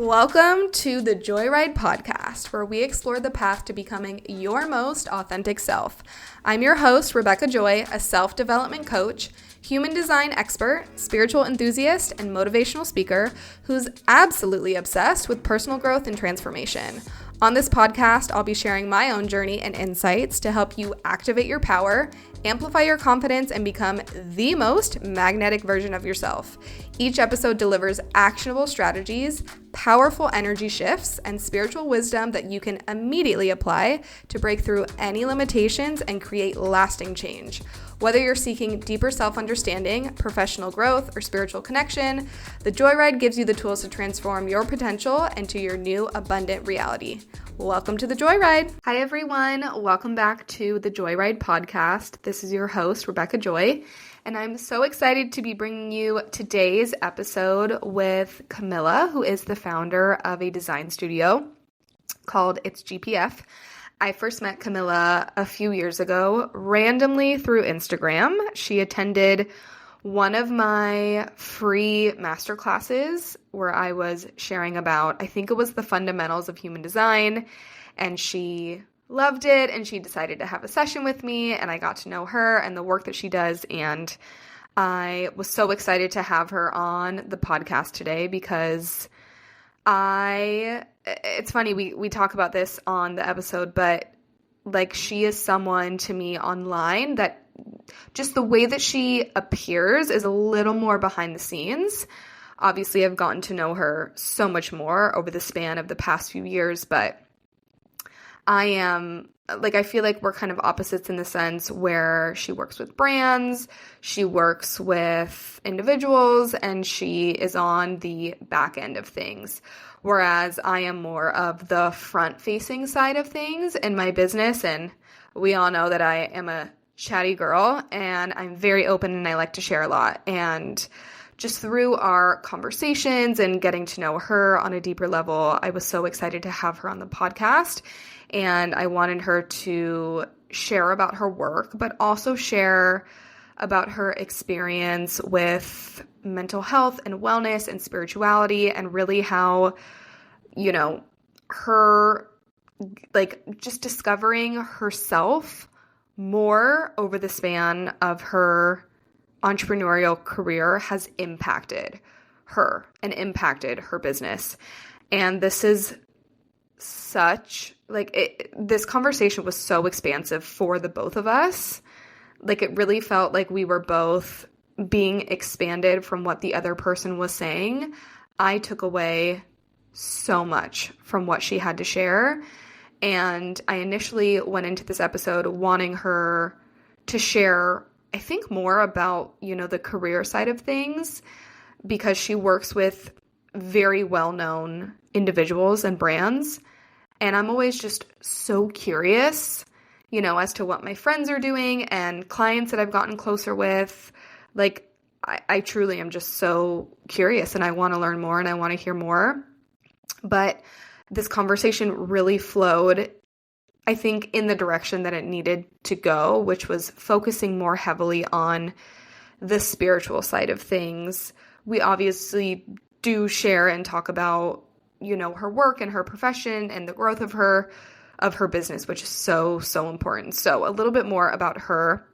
Welcome to the Joyride podcast, where we explore the path to becoming your most authentic self. I'm your host, Rebecca Joy, a self-development coach, human design expert, spiritual enthusiast, and motivational speaker who's absolutely obsessed with personal growth and transformation. On this podcast, I'll be sharing my own journey and insights to help you activate your power, amplify your confidence, and become the most magnetic version of yourself. Each episode delivers actionable strategies, powerful energy shifts, and spiritual wisdom that you can immediately apply to break through any limitations and create lasting change. Whether you're seeking deeper self-understanding, professional growth, or spiritual connection, the Joyride gives you the tools to transform your potential into your new abundant reality. Welcome to the Joyride. Hi, everyone. Welcome back to the Joyride podcast. This is your host, Rebecca Joy, and I'm so excited to be bringing you today's episode with Camila, who is the founder of a design studio called It's GPF. I first met Camila a few years ago, randomly through Instagram. She attended one of my free masterclasses where I was sharing about, I think it was the fundamentals of human design, and she loved it, and she decided to have a session with me, and I got to know her and the work that she does, and I was so excited to have her on the podcast today because it's funny, we talk about this on the episode, but like she is someone to me online that just the way that she appears is a little more behind the scenes. Obviously, I've gotten to know her so much more over the span of the past few years, but I feel like we're kind of opposites in the sense where she works with brands, she works with individuals, and she is on the back end of things. Whereas I am more of the front-facing side of things in my business, and we all know that I am a chatty girl, and I'm very open, and I like to share a lot. And just through our conversations and getting to know her on a deeper level, I was so excited to have her on the podcast, and I wanted her to share about her work, but also share about her experience with mental health and wellness and spirituality, and really how, her, just discovering herself more over the span of her entrepreneurial career has impacted her and impacted her business. And this is this conversation was so expansive for the both of us. Like, it really felt like we were both being expanded from what the other person was saying. I took away so much from what she had to share. And I initially went into this episode wanting her to share, I think, more about, the career side of things, because she works with very well-known individuals and brands. And I'm always just so curious, as to what my friends are doing and clients that I've gotten closer with. Like, I truly am just so curious, and I want to learn more, and I want to hear more. But this conversation really flowed, I think, in the direction that it needed to go, which was focusing more heavily on the spiritual side of things. We obviously do share and talk about, her work and her profession and the growth of her business, which is so, so important. So a little bit more about her.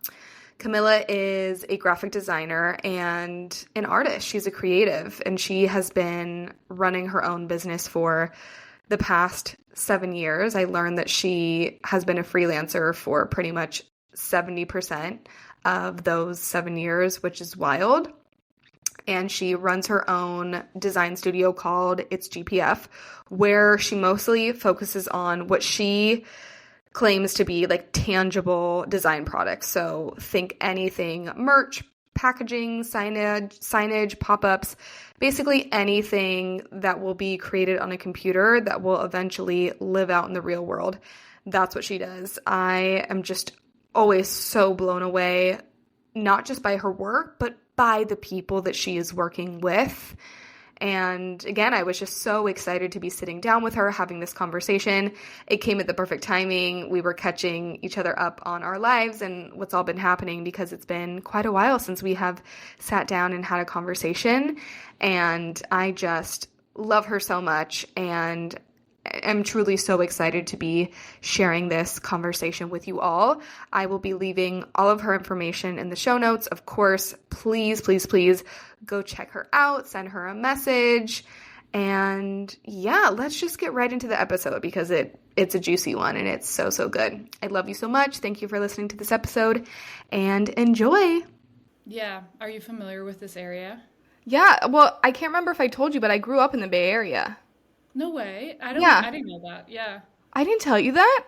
Camila is a graphic designer and an artist. She's a creative, and she has been running her own business for the past 7 years. I learned that she has been a freelancer for pretty much 70% of those 7 years, which is wild. And she runs her own design studio called It's GPF, where she mostly focuses on what she claims to be like tangible design products. So think anything merch, packaging, signage, pop-ups, basically anything that will be created on a computer that will eventually live out in the real world. That's what she does. I am just always so blown away, not just by her work, but by the people that she is working with. And again, I was just so excited to be sitting down with her, having this conversation. It came at the perfect timing. We were catching each other up on our lives and what's all been happening, because it's been quite a while since we have sat down and had a conversation. And I just love her so much, and am truly so excited to be sharing this conversation with you all. I will be leaving all of her information in the show notes. Of course, please, please, please go check her out, send her a message. And yeah, let's just get right into the episode because it's a juicy one and it's so, so good. I love you so much. Thank you for listening to this episode and enjoy. Yeah. Are you familiar with this area? Yeah. Well, I can't remember if I told you, but I grew up in the Bay Area. No way. I Yeah. didn't know that. Yeah. I didn't tell you that?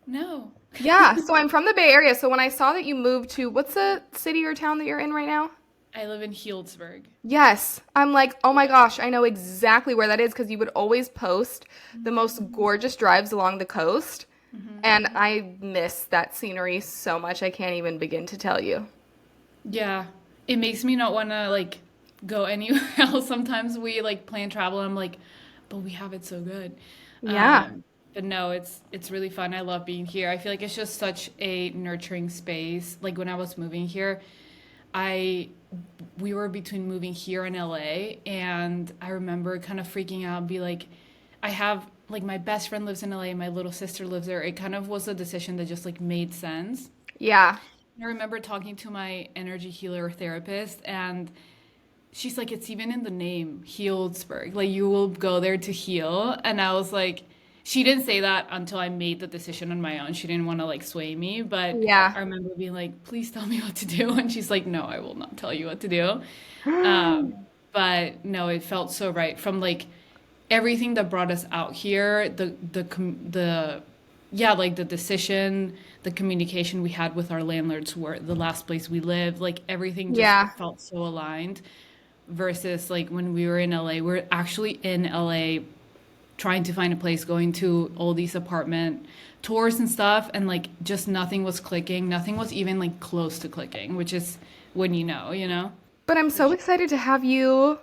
No. Yeah. So I'm from the Bay Area. So when I saw that you moved to, what's the city or town that you're in right now? I live in Healdsburg. Yes. I'm like, oh my gosh, I know exactly where that is because you would always post the most gorgeous drives along the coast. And I miss that scenery so much. I can't even begin to tell you. Yeah. It makes me not want to like go anywhere else. Sometimes we like plan travel and I'm like, but we have it so good. Yeah. But no, it's really fun. I love being here. I feel like it's just such a nurturing space. Like when I was moving here, we were between moving here and LA, and I remember kind of freaking out and be like, I have like my best friend lives in LA, my little sister lives there. It kind of was a decision that just like made sense. Yeah. I remember talking to my energy healer therapist, and she's like, it's even in the name, Healdsburg. Like, you will go there to heal. And I was like, she didn't say that until I made the decision on my own. She didn't want to, like, sway me. But Yeah. I remember being like, please tell me what to do. And she's like, no, I will not tell you what to do. But no, it felt so right. From, like, everything that brought us out here, like the decision, the communication we had with our landlords were the last place we lived, like everything just felt so aligned versus like when we were in LA, we're actually in LA trying to find a place, going to all these apartment tours and stuff. And like, just nothing was clicking. Nothing was even like close to clicking, which is when you know. But I'm so excited to have you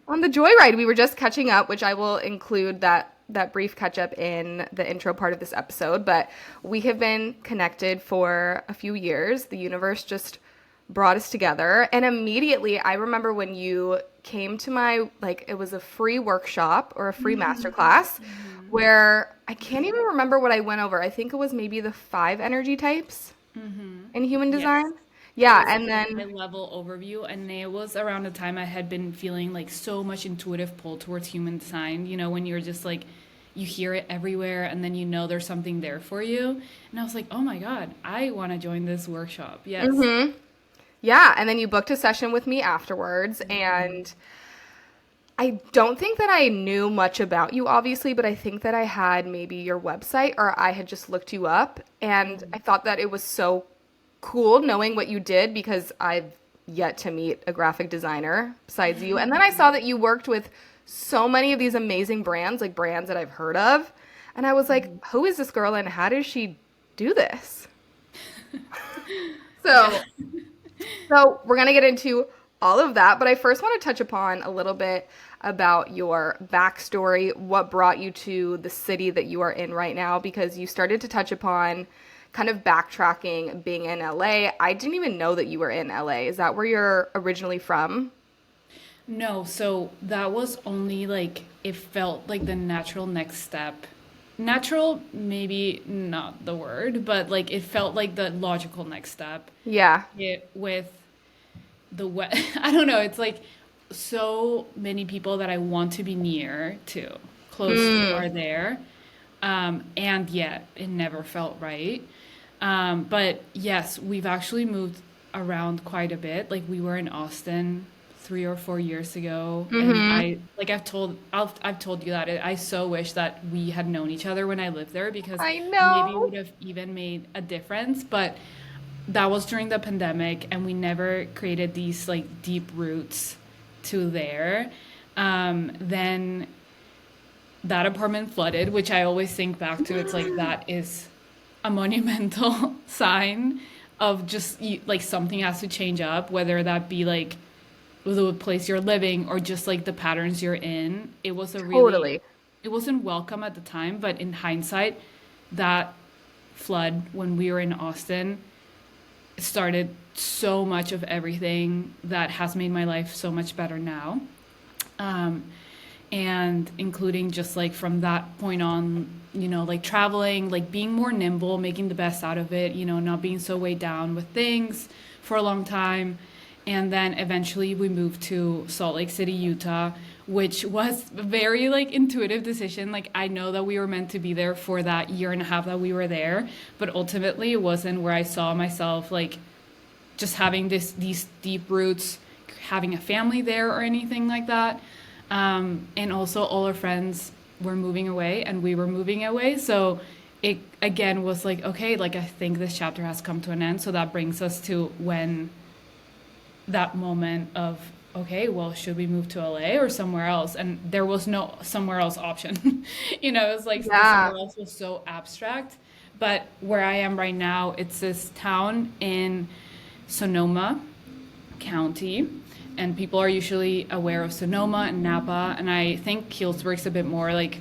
on the joyride. We were just catching up, which I will include that brief catch up in the intro part of this episode, but we have been connected for a few years. The universe just brought us together, and immediately I remember when you came to my, like, it was a free workshop or a free masterclass where I can't even remember what I went over. I think it was maybe the 5 energy types in human design. Yes. Yeah, Like and a then level overview, and it was around the time I had been feeling like so much intuitive pull towards human design, when you're just like, you hear it everywhere and then there's something there for you. And I was like, oh my God, I want to join this workshop. Yes. yeah, and then you booked a session with me afterwards, and I don't think that I knew much about you, obviously, but I think that I had maybe your website or I had just looked you up, and I thought that it was so cool knowing what you did because I've yet to meet a graphic designer besides you. And then I saw that you worked with so many of these amazing brands, like brands that I've heard of. And I was like, who is this girl and how does she do this? So we're going to get into all of that. But I first want to touch upon a little bit about your backstory, what brought you to the city that you are in right now, because you started to touch upon kind of backtracking being in LA. I didn't even know that you were in LA. Is that where you're originally from? No, so that was only like, it felt like the natural next step. Natural, maybe not the word, but like it felt like the logical next step. Yeah. With I don't know, it's like so many people that I want to be near to, close to are there. And yet it never felt right. But yes, we've actually moved around quite a bit. Like we were in Austin 3 or 4 years ago, and I've told you that I so wish that we had known each other when I lived there because I maybe it know. would have even made a difference. But that was during the pandemic, and we never created these like deep roots to there. Then that apartment flooded, which I always think back to. It's like that is a monumental sign of just like something has to change up, whether that be like the place you're living or just like the patterns you're in. It was Totally. it wasn't welcome at the time, but in hindsight, that flood when we were in Austin started so much of everything that has made my life so much better now. and including just like from that point on, like traveling, like being more nimble, making the best out of it, not being so weighed down with things for a long time. And then eventually we moved to Salt Lake City, Utah, which was a very like intuitive decision. Like I know that we were meant to be there for that year and a half that we were there, but ultimately it wasn't where I saw myself like just having these deep roots, having a family there or anything like that. And also all our friends were moving away and we were moving away. So it again was like, okay, like I think this chapter has come to an end. So that brings us to when that moment of, okay, well, should we move to LA or somewhere else? And there was no somewhere else option. It was like the Yeah. somewhere else was so abstract. But where I am right now, it's this town in Sonoma County, and people are usually aware of Sonoma and Napa, and I think Healdsburg's a bit more like,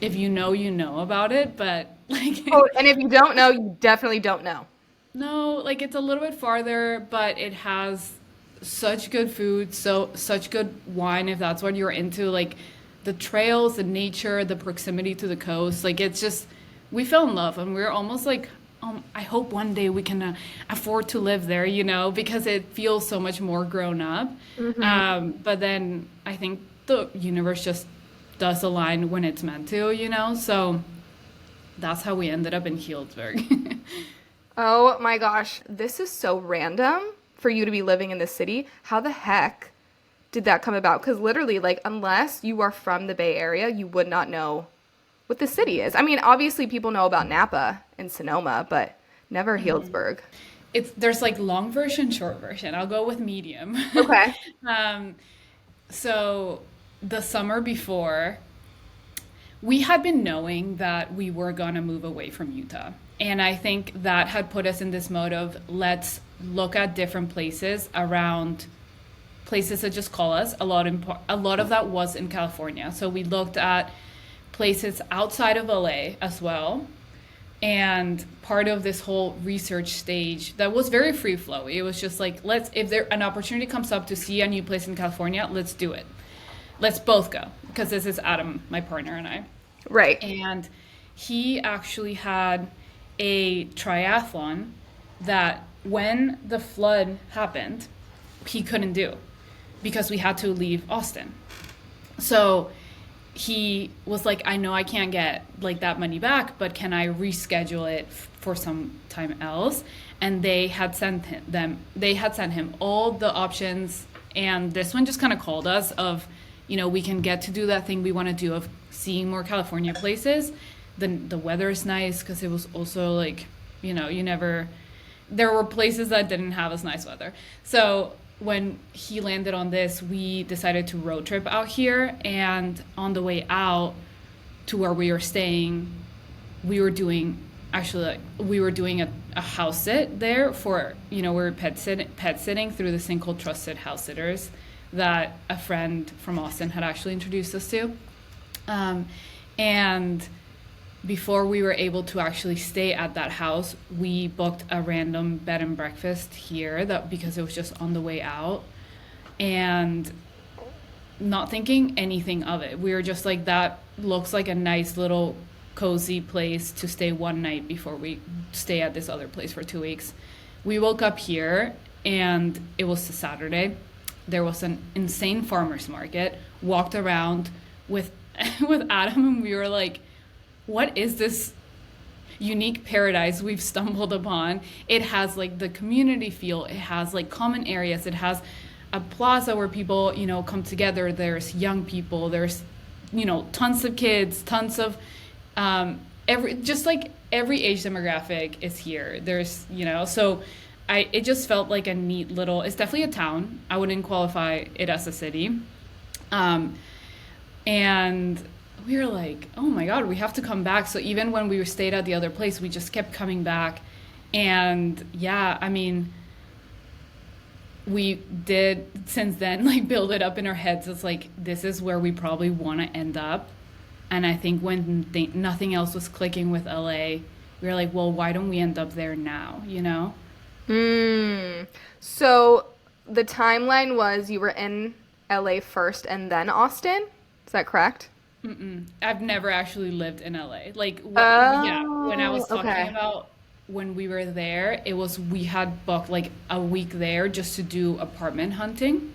if you know about it, but like Oh, and if you don't know, you definitely don't know. no, like it's a little bit farther, but it has such good food, so such good wine if that's what you're into, like the trails, the nature, the proximity to the coast, like it's just we fell in love and we're almost like I hope one day we can afford to live there, because it feels so much more grown up. Hmm. But then I think the universe just does align when it's meant to, So that's how we ended up in Healdsburg. Oh my gosh, this is so random for you to be living in this city. How the heck did that come about? Because literally, like, unless you are from the Bay Area, you would not know what the city is. I mean, obviously, people know about Napa and Sonoma, but never Healdsburg. There's like long version, short version. I'll go with medium. Okay. um, so the summer before, we had been knowing that we were gonna move away from Utah. And I think that had put us in this mode of let's look at different places around places that just call us. A lot of that was in California. So we looked at places outside of LA as well. And part of this whole research stage that was very free flow. It was just like, if there an opportunity comes up to see a new place in California, let's do it. Let's both go. Because this is Adam, my partner, and I. Right. And he actually had a triathlon that when the flood happened, he couldn't do because we had to leave Austin. So he was like, I know I can't get like that money back, but can I reschedule it for some time else? And they had sent him all the options, and this one just kind of called us of, we can get to do that thing we want to do of seeing more California places. The weather is nice because it was also like, there were places that didn't have as nice weather. So when he landed on this, we decided to road trip out here. And on the way out to where we were staying, we were doing a house sit there for, we were pet sitting through this thing called Trusted House Sitters that a friend from Austin had actually introduced us to. And before we were able to actually stay at that house, we booked a random bed and breakfast here because it was just on the way out, and not thinking anything of it. We were just like, that looks like a nice little cozy place to stay one night before we stay at this other place for 2 weeks. We woke up here and it was a Saturday. There was an insane farmer's market. Walked around with with Adam and we were like, what is this unique paradise we've stumbled upon? It has like the community feel. It has like common areas. It has a plaza where people, come together. There's young people. There's, tons of kids, tons of every age demographic is here. There's, so it just felt like a neat little, it's definitely a town. I wouldn't qualify it as a city. And we were like, oh my God, we have to come back. So even when we stayed at the other place, we just kept coming back. And yeah, I mean, we did since then, like build it up in our heads. It's like, this is where we probably want to end up. And I think when nothing else was clicking with LA, we were like, well, why don't we end up there now, So the timeline was you were in LA first and then Austin? Is that correct? I've never actually lived in LA. Like, yeah, when I Oh, was talking okay. about when we were there, it was we had booked like a week there just to do apartment hunting.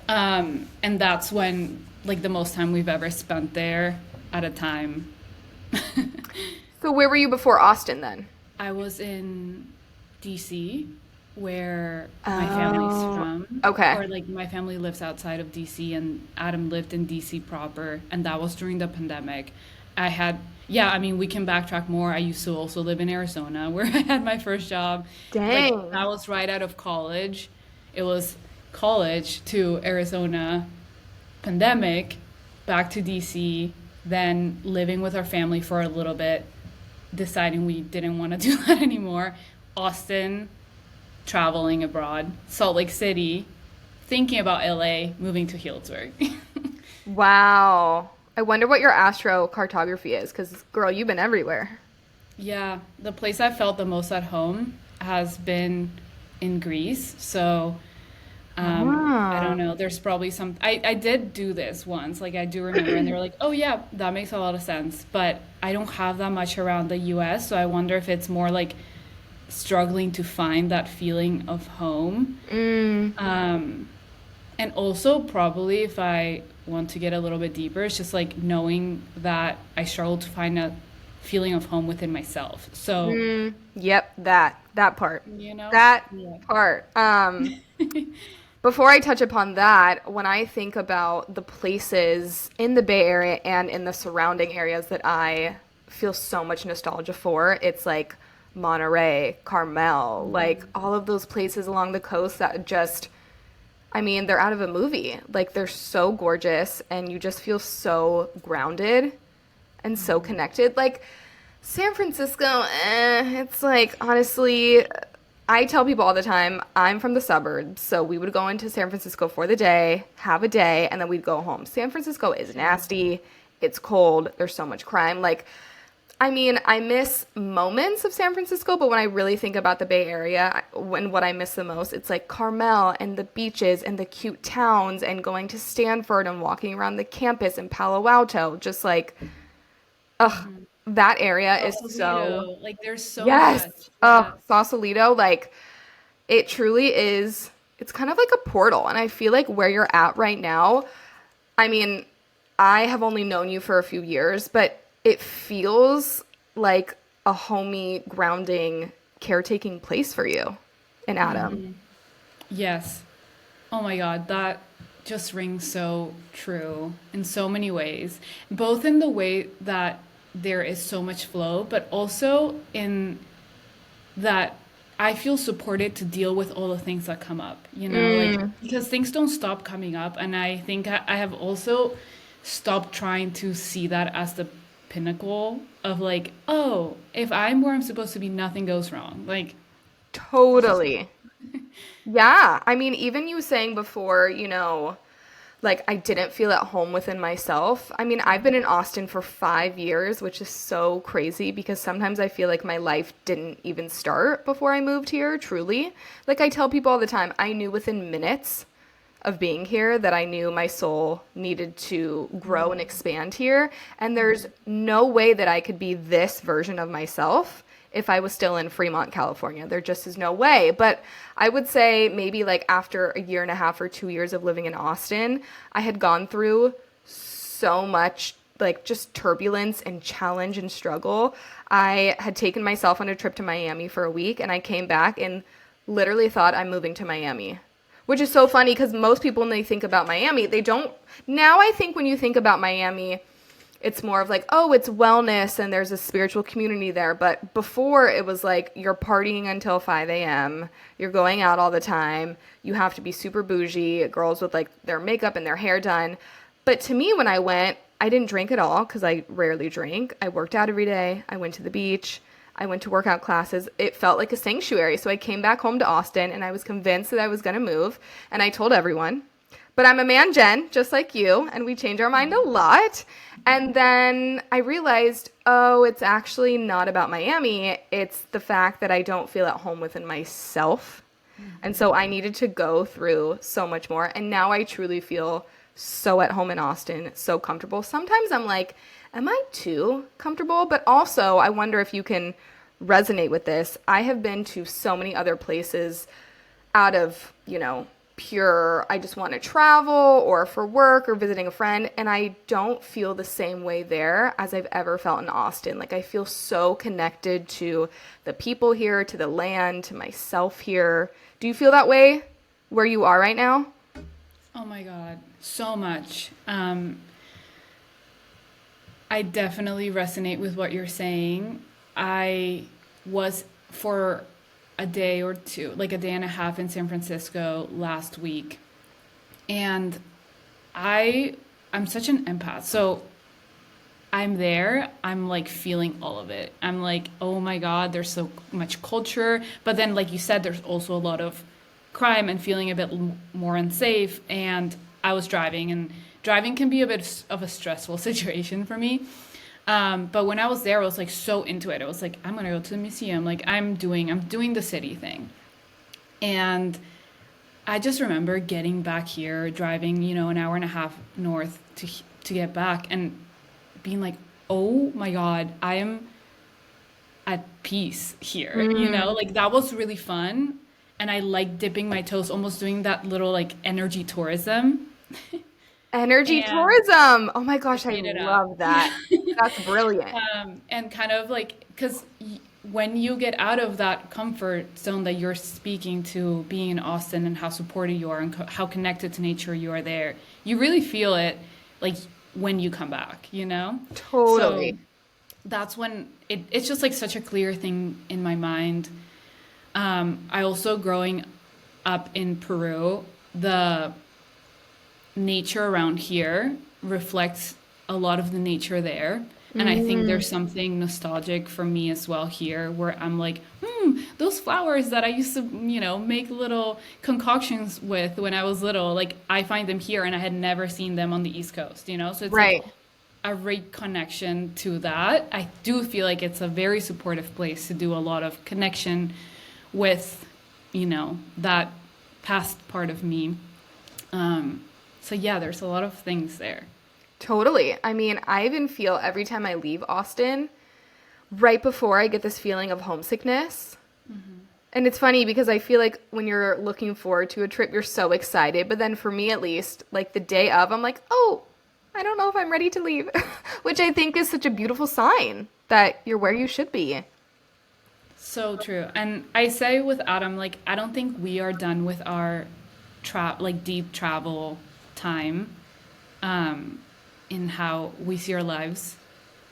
And that's when, like, the most time we've ever spent there at a time. So where were you before Austin then? I was in DC, where my family's Oh, from, okay. or like my family lives outside of DC, and Adam lived in DC proper, and that was during the pandemic. I had, yeah, I mean, we can backtrack more. I used to also live in Arizona, where I had my first job. Like, Dang. that was right out of college. It was college to Arizona, pandemic, back to DC, then living with our family for a little bit, deciding we didn't want to do that anymore. Austin, traveling abroad, Salt Lake City, thinking about LA, moving to Healdsburg. Wow. I wonder what your astrocartography is, because girl, you've been everywhere. Yeah, the place I felt the most at home has been in Greece. So I don't Ah. know. There's probably some. I did do this once. Like, I do remember, and they were like, "Oh yeah, that makes a lot of sense." But I don't have that much around the U.S., so I wonder if it's more like struggling to find that feeling of home. Mm. Um, and also, probably if I want to get a little bit deeper, it's just like knowing that I struggle to find a feeling of home within myself. So, Mm. Yep, that part. you know, That yeah. part. Before I touch upon that, when I think about the places in the Bay Area and in the surrounding areas that I feel so much nostalgia for, it's like Monterey, Carmel, like all of those places along the coast that just, I mean, they're out of a movie. Like they're so gorgeous and you just feel so grounded and so connected. Like San Francisco, it's like honestly, I tell people all the time, I'm from the suburbs, so we would go into San Francisco for the day, have a day, and then we'd go home. San Francisco is Same. nasty, it's cold, there's so much crime. Like, I mean, I miss moments of San Francisco, but when I really think about the Bay Area, when what I miss the most, it's like Carmel and the beaches and the cute towns and going to Stanford and walking around the campus in Palo Alto. Just like, ugh, that area is so, Sausalito, like there's so yes. much. Oh, Yes. Sausalito, like, it truly is, it's kind of like a portal. And I feel like where you're at right now, I mean, I have only known you for a few years, but it feels like a homey, grounding, caretaking place for you and Adam. Yes. Oh my God, that just rings so true in so many ways. Both in the way that there is so much flow, but also in that I feel supported to deal with all the things that come up, like Mm, because things don't stop coming up. And I think I have also stopped trying to see that as the pinnacle of like, oh, if I'm where I'm supposed to be, nothing goes wrong. Like, that's just totally. Yeah. I mean, even you saying before, like I didn't feel at home within myself. I mean, I've been in Austin for 5 years, which is so crazy because sometimes I feel like my life didn't even start before I moved here, truly. Like I tell people all the time, I knew within minutes of being here that I knew my soul needed to grow and expand here. And there's no way that I could be this version of myself if I was still in Fremont, California. There just is no way. But I would say maybe like after a year and a half or 2 years of living in Austin, I had gone through so much like just turbulence and challenge and struggle. I had taken myself on a trip to Miami for a week and I came back and literally thought I'm moving to Miami. Which is so funny because most people, when they think about Miami, they don't. Now, I think when you think about Miami, it's more of like, oh, it's wellness and there's a spiritual community there. But before, it was like you're partying until 5 a.m., you're going out all the time, you have to be super bougie, girls with like their makeup and their hair done. But to me, when I went, I didn't drink at all because I rarely drink. I worked out every day, I went to the beach. I went to workout classes. It felt like a sanctuary. So I came back home to Austin and I was convinced that I was going to move. And I told everyone. But I'm a man, Jen, just like you. And we change our mind a lot. And then I realized, oh, it's actually not about Miami. It's the fact that I don't feel at home within myself. And so I needed to go through so much more. And now I truly feel so at home in Austin, so comfortable. Sometimes I'm like, am I too comfortable? But also, I wonder if you can resonate with this. I have been to so many other places out of, pure, I just want to travel or for work or visiting a friend. And I don't feel the same way there as I've ever felt in Austin. Like I feel so connected to the people here, to the land, to myself here. Do you feel that way where you are right now? Oh my God, so much. I definitely resonate with what you're saying. I was for a day or two, like a day and a half in San Francisco last week. And I'm such an empath. So I'm there, I'm like feeling all of it. I'm like, oh my God, there's so much culture. But then, like you said, there's also a lot of crime and feeling a bit more unsafe. And I was driving, and driving can be a bit of a stressful situation for me. But when I was there, I was like so into it. I was like, I'm gonna go to the museum. Like I'm doing the city thing. And I just remember getting back here, driving, an hour and a half north to get back, and being like, oh my God, I am at peace here. Like that was really fun. And I like dipping my toes, almost doing that little like energy tourism. Energy And tourism. Oh my gosh, I I made it up. love that. That's brilliant. And kind of like, because when you get out of that comfort zone that you're speaking to being in Austin and how supported you are and how connected to nature you are there, you really feel it like when you come back, Totally. So that's when it's just like such a clear thing in my mind. I also, growing up in Peru, the nature around here reflects a lot of the nature there. And I think there's something nostalgic for me as well here, where I'm like, those flowers that I used to, make little concoctions with when I was little, like I find them here and I had never seen them on the East Coast, So it's Right. like a reconnection to that. I do feel like it's a very supportive place to do a lot of connection with, that past part of me. So yeah, there's a lot of things there. Totally. I mean, I even feel every time I leave Austin, right before I get this feeling of homesickness. And it's funny because I feel like when you're looking forward to a trip, you're so excited. But then for me, at least, like the day of, I'm like, oh, I don't know if I'm ready to leave, which I think is such a beautiful sign that you're where you should be. So true. And I say with Adam, like, I don't think we are done with our deep travel time, in how we see our lives.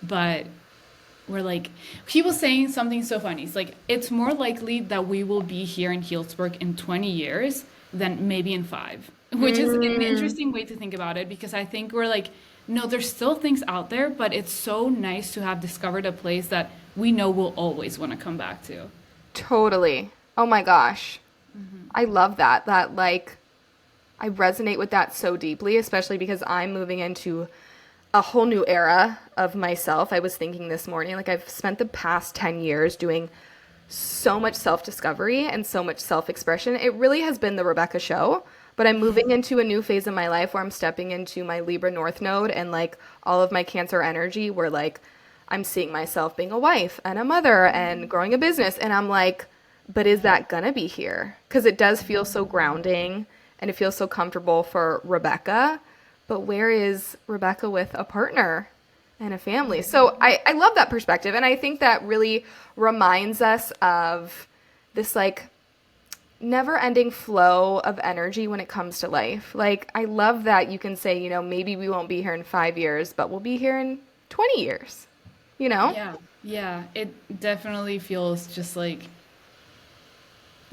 But we're like, he was saying something so funny. It's like, it's more likely that we will be here in Healdsburg in 20 years than maybe in 5, which is an interesting way to think about it, because I think we're like, no, there's still things out there, but it's so nice to have discovered a place that we know we'll always want to come back to. Totally. Oh my gosh. I love that. That, like, I resonate with that so deeply, especially because I'm moving into a whole new era of myself. I was thinking this morning, like I've spent the past 10 years doing so much self-discovery and so much self-expression. It really has been the Rebecca show, but I'm moving into a new phase of my life where I'm stepping into my Libra North Node and like all of my Cancer energy, where like I'm seeing myself being a wife and a mother and growing a business. And I'm like, but is that gonna be here? Because it does feel so grounding and it feels so comfortable for Rebecca. But where is Rebecca with a partner and a family? So I love that perspective. And I think that really reminds us of this like never ending flow of energy when it comes to life. Like, I love that you can say, maybe we won't be here in 5 years, but we'll be here in 20 years, Yeah, it definitely feels just like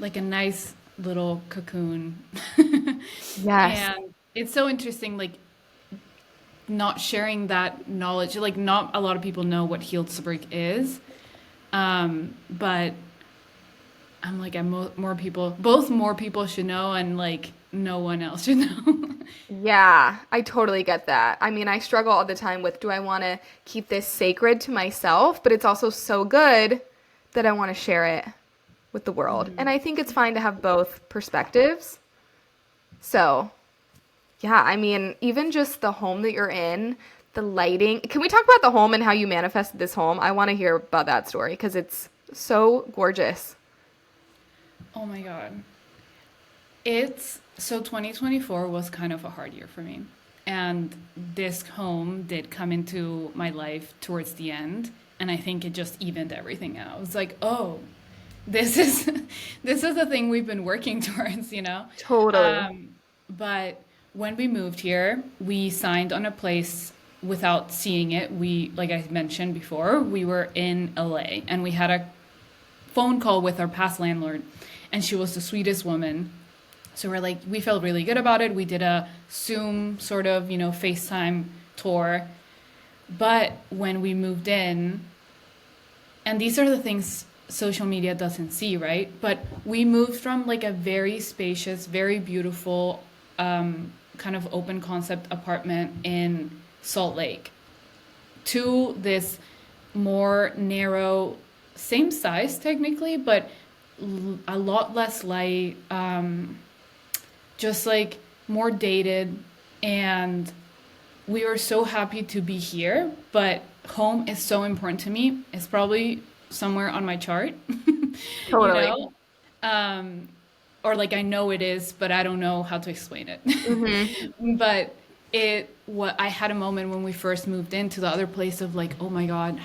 a nice little cocoon. Yes. And it's so interesting, like not sharing that knowledge. Like, not a lot of people know what Healdsburg is, but I'm like, more people should know, and like no one else should know. Yeah, I totally get that. I mean, I struggle all the time with, do I want to keep this sacred to myself? But it's also so good that I want to share it with the world. And I think it's fine to have both perspectives. So Yeah, I mean, even just the home that you're in, the lighting. Can we talk about the home and how you manifested this home? I want to hear about that story because it's so gorgeous. Oh my God. It's so 2024 was kind of a hard year for me. And this home did come into my life towards the end, and I think it just evened everything out. It's like, oh, this is this is the thing we've been working towards, you know? Totally. But when we moved here, we signed on a place without seeing it. We, like I mentioned before, we were in LA and we had a phone call with our past landlord, and she was the sweetest woman. So we're like, we felt really good about it. We did a Zoom sort of, FaceTime tour. But when we moved in, and these are the things social media doesn't see, right? But we moved from like a very spacious, very beautiful, kind of open concept apartment in Salt Lake to this more narrow, same size technically, but a lot less light, just like more dated. And we were so happy to be here, but home is so important to me. It's probably somewhere on my chart, you Totally. know? Um, or like I know it is, but I don't know how to explain it. Hmm. But what I had a moment when we first moved into the other place of like, oh my God,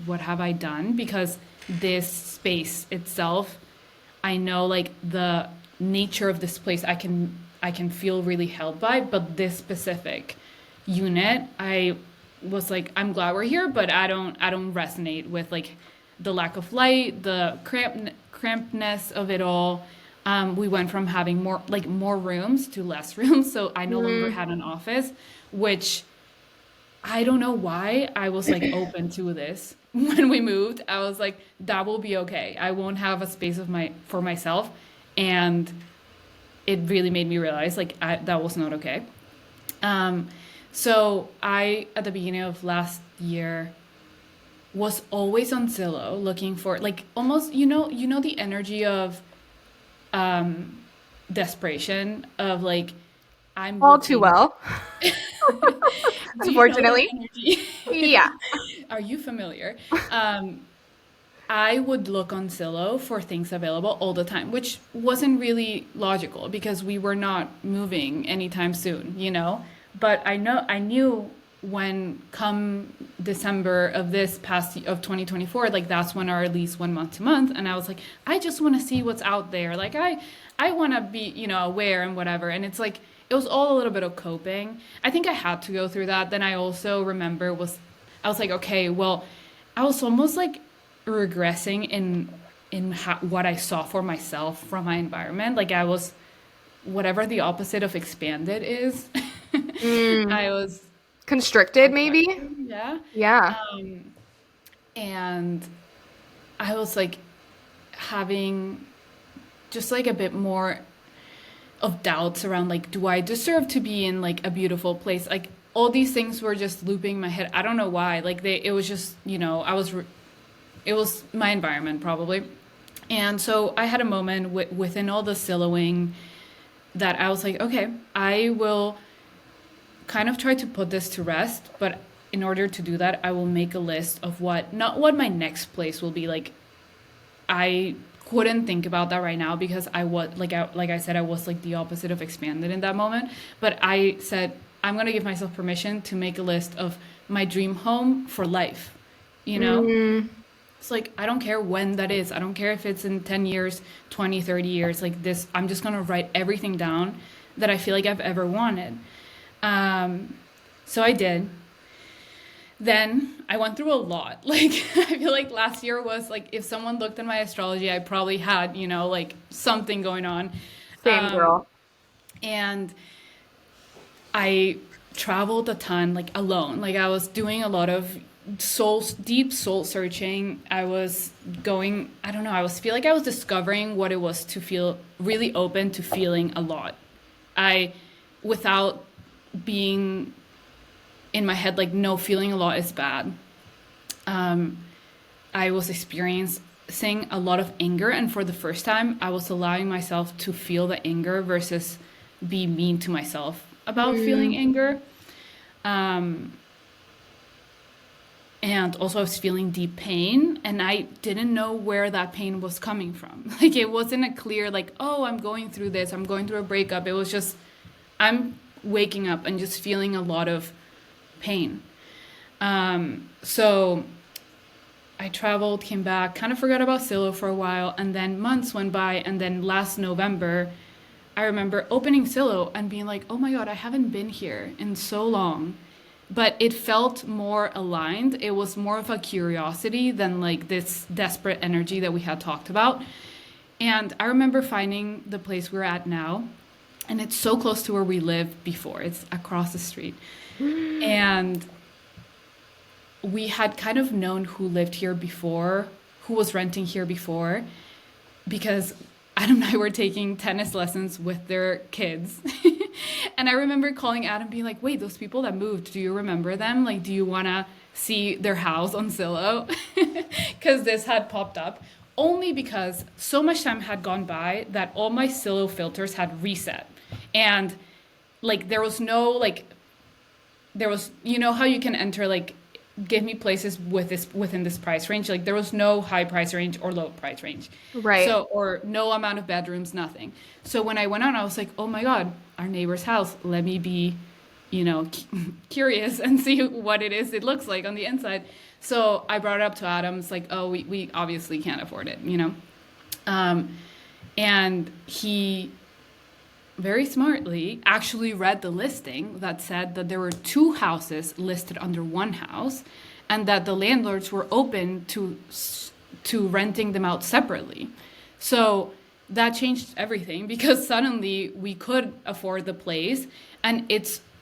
what have I done? Because this space itself, I know like the nature of this place I can feel really held by, but this specific unit, I was like, I'm glad we're here, but I don't resonate with like the lack of light, the crampedness of it all. We went from having more rooms to less rooms, so I no longer Mm, had an office, which I don't know why I was like open to this when we moved. I was like, that will be okay. I won't have a space for myself, and it really made me realize like that was not okay. Um, so I at the beginning of last year was always on Zillow looking for like almost the energy of um, desperation of like I'm all too looking. well, Do you know that unfortunately. energy? Yeah. Are you familiar? Um, I would look on Zillow for things available all the time, which wasn't really logical because we were not moving anytime soon. But I knew when come December of this past of 2024, like that's when our lease went month to month, and I was like, I just want to see what's out there. Like I want to be aware and whatever. And it's like it was all a little bit of coping. I think I had to go through that. Then I also remember I was like, okay, well, I was almost like regressing in what I saw for myself from my environment. Like I was whatever the opposite of expanded is. Mm, I was constricted, maybe? contracting, yeah. Yeah. Um, and I was like having just like a bit more of doubts around like, do I deserve to be in like a beautiful place? Like all these things were just looping in my head. I don't know why. Like it was just, it was my environment probably. And so I had a moment within all the sillowing that I was like, okay, I will kind of try to put this to rest, but in order to do that, I will make a list of not what my next place will be. Like I couldn't think about that right now because like I said, I was like the opposite of expanded in that moment. But I said I'm gonna give myself permission to make a list of my dream home for life. You know, Mm, it's like I don't care when that is. I don't care if it's in 10 years, 20, 30 years. Like this, I'm just gonna write everything down that I feel like I've ever wanted. Um, so I did. Then I went through a lot. Like I feel like last year was like if someone looked at my astrology, I probably had, like something going on. same Um, girl. and I traveled a ton like alone. Like I was doing a lot of deep soul searching. I was going, I don't know, feel like I was discovering what it was to feel really open to feeling a lot. I without being in my head like no, feeling a lot is bad. um I was experiencing a lot of anger, and for the first time I was allowing myself to feel the anger versus be mean to myself about feeling anger. Um, and also I was feeling deep pain, and I didn't know where that pain was coming from. Like it wasn't a clear like, oh, I'm going through this, I'm going through a breakup. It was just I'm waking up and just feeling a lot of pain. So I traveled, came back, kind of forgot about Silo for a while, and then months went by, and then last November, I remember opening Silo and being like, oh my God, I haven't been here in so long. But it felt more aligned. It was more of a curiosity than like this desperate energy that we had talked about. And I remember finding the place we're at now, and it's so close to where we lived before. It's across the street. And we had kind of known who lived here before, who was renting here before, because Adam and I were taking tennis lessons with their kids. And I remember calling Adam being like, wait, those people that moved, do you remember them? Like, do you want to see their house on Zillow? Because this had popped up. Only because so much time had gone by that all my Zillow filters had reset. And like there was no like there was, you know how you can enter like give me places with this within this price range, like there was no high price range or low price range, Right. so or no amount of bedrooms, nothing. So when I went on, I was like, oh my God, our neighbor's house, let me be, you know, curious and see what it looks like on the inside. So I brought it up to Adam. It's like, oh, we obviously can't afford it, you know. And he very smartly actually read the listing that said that there were two houses listed under one house, and that the landlords were open to renting them out separately. So that changed everything, because suddenly we could afford the place, and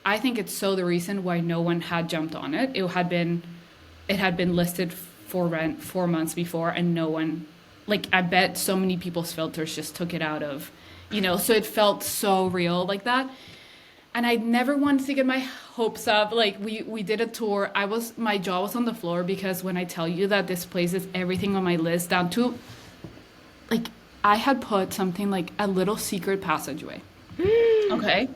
I think it's so the reason why no one had jumped on it. It had been listed for rent 4 months before, and no one, like I bet so many people's filters just took it out of, you know, so it felt so real like that. And I never wanted to get my hopes up. Like we did a tour. My jaw was on the floor, because when I tell you that this place is everything on my list, down to like I had put something like a little secret passageway. Okay.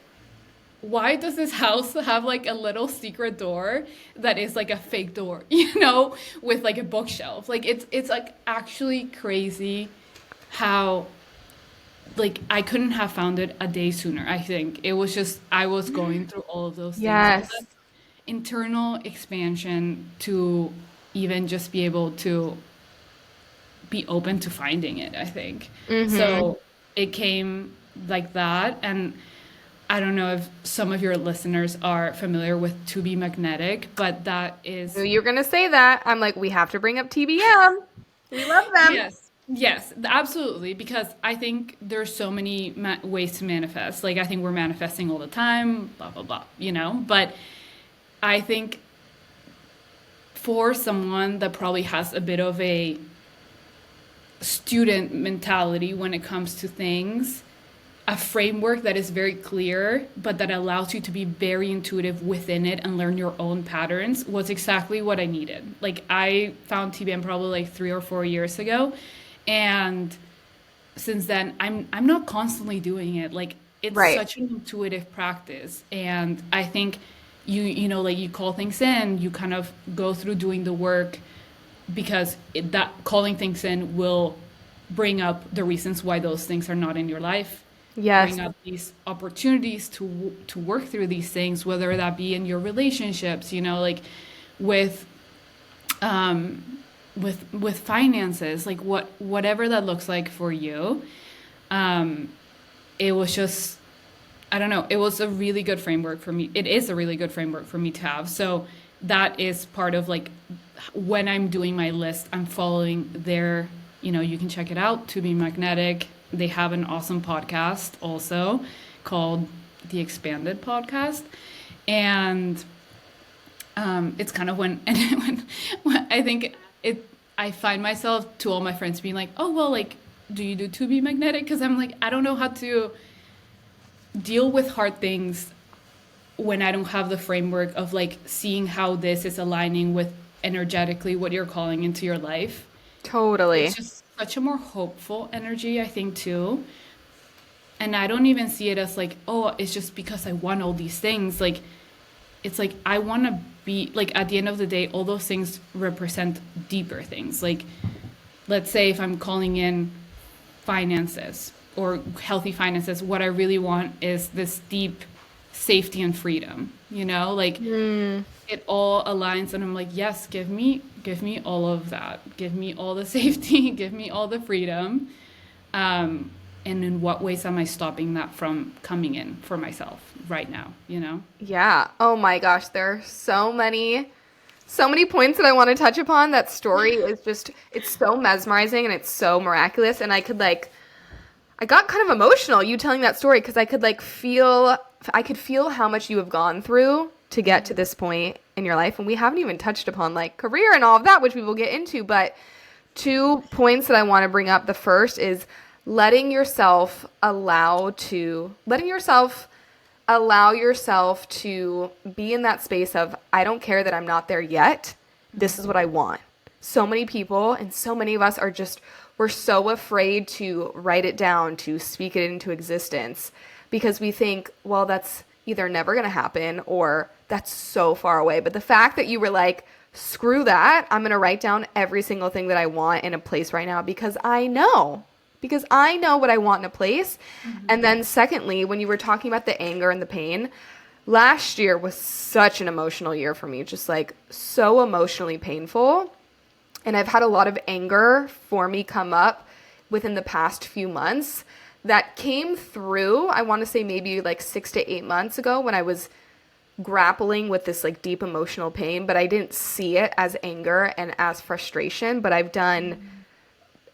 Why does this house have like a little secret door that is like a fake door, you know, with like a bookshelf? Like it's like actually crazy how like I couldn't have found it a day sooner. I think it was just I was going through all of those things. Yes. That internal expansion to even just be able to be open to finding it, I think. So it came like that. And I don't know if some of your listeners are familiar with To Be Magnetic, but that is... So you're going to say that. I'm like, we have to bring up TBM. We love them. Yes, absolutely. Because I think there's so many ways to manifest. Like, I think we're manifesting all the time, blah, blah, blah, you know? But I think for someone that probably has a bit of a student mentality when it comes to things, a framework that is very clear, but that allows you to be very intuitive within it and learn your own patterns was exactly what I needed. Like, I found TBM probably like 3 or 4 years ago. And since then, I'm not constantly doing it. Like, it's such an intuitive practice. And I think you know, like you call things in, you kind of go through doing the work, because that calling things in will bring up the reasons why those things are not in your life. Yes. Bring up these opportunities to work through these things, whether that be in your relationships, you know, like with finances, like whatever that looks like for you. It was just, I don't know, it was a really good framework for me. It is a really good framework for me to have. So that is part of like when I'm doing my list, I'm following their, you know, you can check it out, To Be Magnetic. They have an awesome podcast also called The Expanded Podcast. And it's kind of when I think I find myself to all my friends being like, oh, well, like, do you do To Be Magnetic? Because I'm like, I don't know how to deal with hard things when I don't have the framework of like seeing how this is aligning with energetically what you're calling into your life. Totally. It's just such a more hopeful energy, I think, too. And I don't even see it as like, oh, it's just because I want all these things. Like, it's like I want to be like, at the end of the day, all those things represent deeper things. Like, let's say if I'm calling in finances or healthy finances, what I really want is this deep safety and freedom, you know? Like, it all aligns, and I'm like, yes, give me all of that. Give me all the safety, give me all the freedom. And in what ways am I stopping that from coming in for myself right now, you know? Yeah. Oh my gosh, there are so many points that I want to touch upon. That story is just, it's so mesmerizing and it's so miraculous. And I got kind of emotional you telling that story because I could feel how much you have gone through to get to this point in your life. And we haven't even touched upon like career and all of that, which we will get into. But 2 points that I want to bring up. The first is letting yourself allow yourself to be in that space of, I don't care that I'm not there yet. This is what I want. So many people and so many of us we're so afraid to write it down, to speak it into existence, because we think, well, that's either never going to happen or that's so far away. But the fact that you were like, screw that, I'm going to write down every single thing that I want in a place right now because I know what I want in a place. Mm-hmm. And then secondly, when you were talking about the anger and the pain, last year was such an emotional year for me, just like so emotionally painful. And I've had a lot of anger for me come up within the past few months that came through, I want to say maybe like 6 to 8 months ago when I was grappling with this like deep emotional pain, but I didn't see it as anger and as frustration. But I've done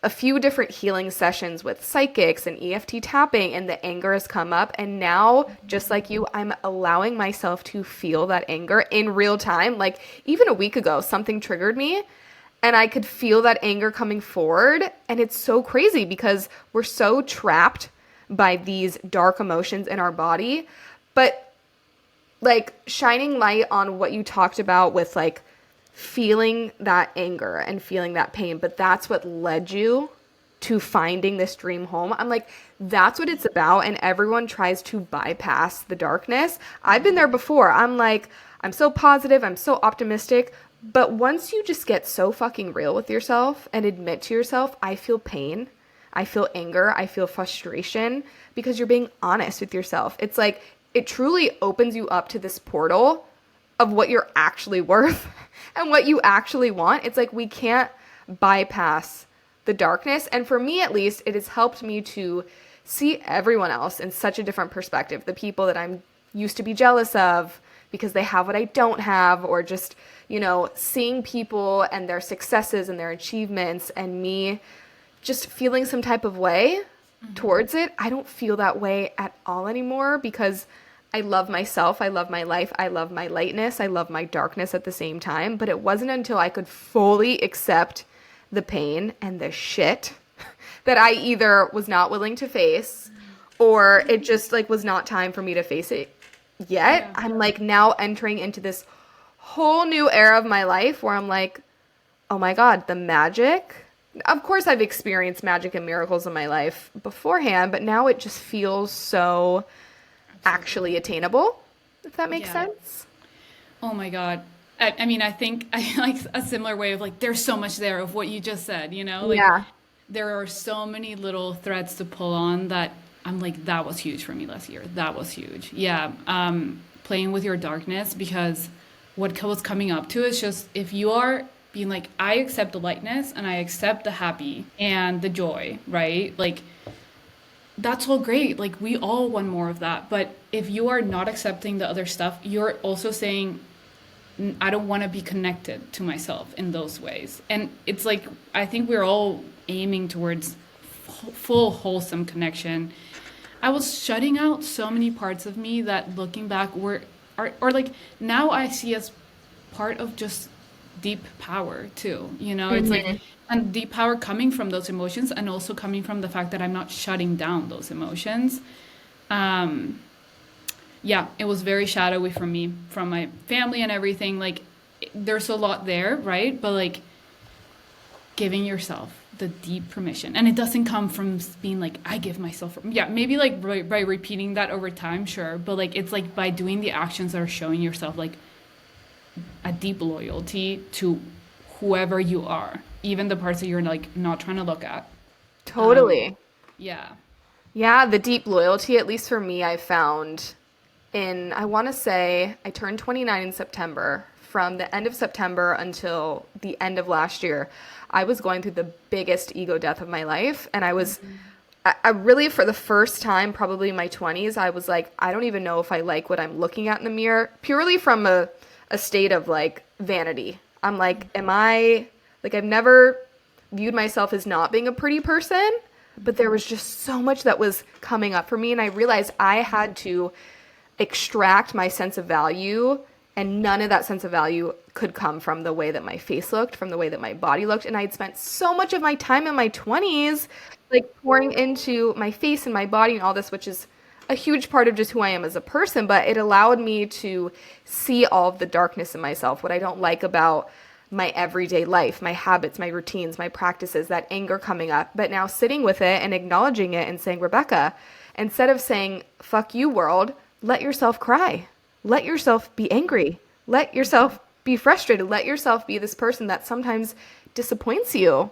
a few different healing sessions with psychics and EFT tapping, and the anger has come up. And now, just like you, I'm allowing myself to feel that anger in real time. Like even a week ago, something triggered me and I could feel that anger coming forward. And it's so crazy because we're so trapped by these dark emotions in our body. But like shining light on what you talked about with like feeling that anger and feeling that pain, but that's what led you to finding this dream home. I'm like, that's what it's about. And everyone tries to bypass the darkness. I've been there before. I'm like, I'm so positive, I'm so optimistic. But once you just get so fucking real with yourself and admit to yourself, I feel pain, I feel anger, I feel frustration, because you're being honest with yourself. It's like, it truly opens you up to this portal of what you're actually worth and what you actually want. It's like we can't bypass the darkness. And for me, at least, it has helped me to see everyone else in such a different perspective. The people that I'm used to be jealous of because they have what I don't have, or just, you know, seeing people and their successes and their achievements and me just feeling some type of way towards it. I don't feel that way at all anymore because I love myself, I love my life, I love my lightness, I love my darkness at the same time. But it wasn't until I could fully accept the pain and the shit that I either was not willing to face or it just like was not time for me to face it yet. Yeah. I'm like now entering into this whole new era of my life where I'm like, oh my God, the magic. Of course I've experienced magic and miracles in my life beforehand, but now it just feels so actually attainable, if that makes sense. Oh my God. I mean, I think I like a similar way of like, there's so much there of what you just said, you know? Like, there are so many little threads to pull on that I'm like, that was huge for me last year. That was huge. Yeah. Playing with your darkness, because what was coming up to is just, if you are being like, I accept the lightness and I accept the happy and the joy, right? Like, that's all great. Like, we all want more of that. But if you are not accepting the other stuff, you're also saying, I don't want to be connected to myself in those ways. And it's like, I think we're all aiming towards full wholesome connection. I was shutting out so many parts of me that looking back or like now I see as part of just deep power too, you know. It's like, and deep power coming from those emotions and also coming from the fact that I'm not shutting down those emotions. Yeah, it was very shadowy from me, from my family and everything. Like, there's a lot there, right? But like, giving yourself the deep permission. And it doesn't come from being like, I give myself, yeah, maybe like by repeating that over time, sure. But like, it's like by doing the actions that are showing yourself like a deep loyalty to whoever you are, even the parts that you're like not trying to look at. Totally. Yeah. Yeah, the deep loyalty, at least for me, I found I want to say I turned 29 in September. From the end of September until the end of last year, I was going through the biggest ego death of my life. And I really, for the first time, probably in my 20s, I was like, I don't even know if I like what I'm looking at in the mirror, purely from a state of like vanity. I'm like, I've never viewed myself as not being a pretty person, but there was just so much that was coming up for me. And I realized I had to extract my sense of value, and none of that sense of value could come from the way that my face looked, from the way that my body looked. And I'd spent so much of my time in my 20s like pouring into my face and my body and all this, which is a huge part of just who I am as a person, but it allowed me to see all of the darkness in myself, what I don't like about my everyday life, my habits, my routines, my practices, that anger coming up. But now sitting with it and acknowledging it and saying, Rebecca, instead of saying, fuck you, world, let yourself cry. Let yourself be angry. Let yourself be frustrated. Let yourself be this person that sometimes disappoints you.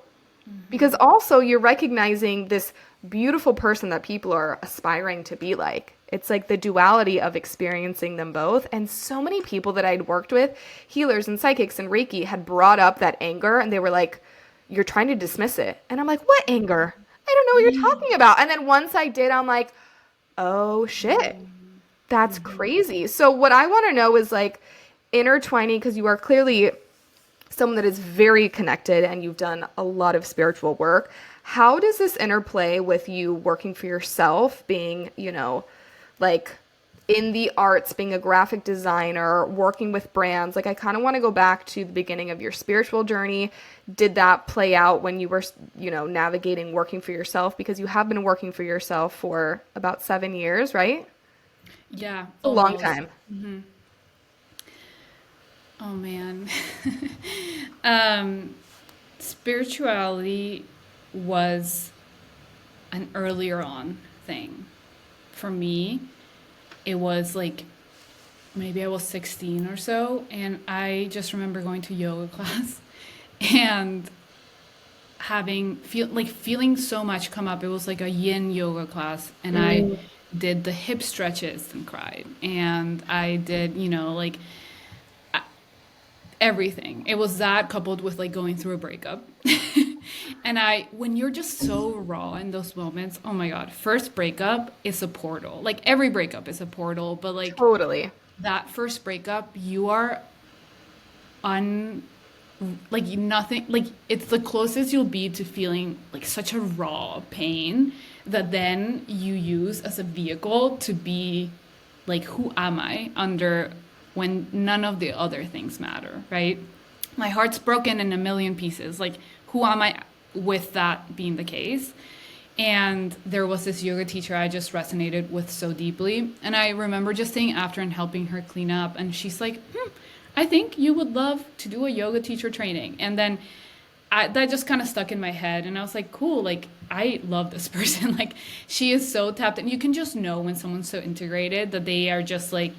Because also you're recognizing this beautiful person that people are aspiring to be like. It's like the duality of experiencing them both. And so many people that I'd worked with, healers and psychics and Reiki, had brought up that anger and they were like, you're trying to dismiss it. And I'm like, what anger? I don't know what you're talking about. And then once I did, I'm like, oh shit. That's crazy. So what I want to know is like intertwining, because you are clearly someone that is very connected and you've done a lot of spiritual work. How does this interplay with you working for yourself, being, like in the arts, being a graphic designer, working with brands? Like I kind of want to go back to the beginning of your spiritual journey. Did that play out when you were, navigating working for yourself? Because you have been working for yourself for about 7 years, right? Yeah. A long time. Mm-hmm. Oh man. Spirituality was an earlier on thing. For me, it was like maybe I was 16 or so, and I just remember going to yoga class and feeling so much come up. It was like a yin yoga class, and I did the hip stretches and cried, and I did everything. It was that coupled with like going through a breakup. And when you're just so raw in those moments, oh my God, first breakup is a portal. Like every breakup is a portal, but like Totally. that first breakup, you are like nothing, like it's the closest you'll be to feeling like such a raw pain that then you use as a vehicle to be like, who am I under when none of the other things matter, right? My heart's broken in a million pieces. Like, who am I with that being the case? And there was this yoga teacher I just resonated with so deeply. And I remember just staying after and helping her clean up. And she's like, I think you would love to do a yoga teacher training. And then that just kind of stuck in my head. And I was like, cool, like, I love this person. Like, she is so tapped. And you can just know when someone's so integrated that they are just like,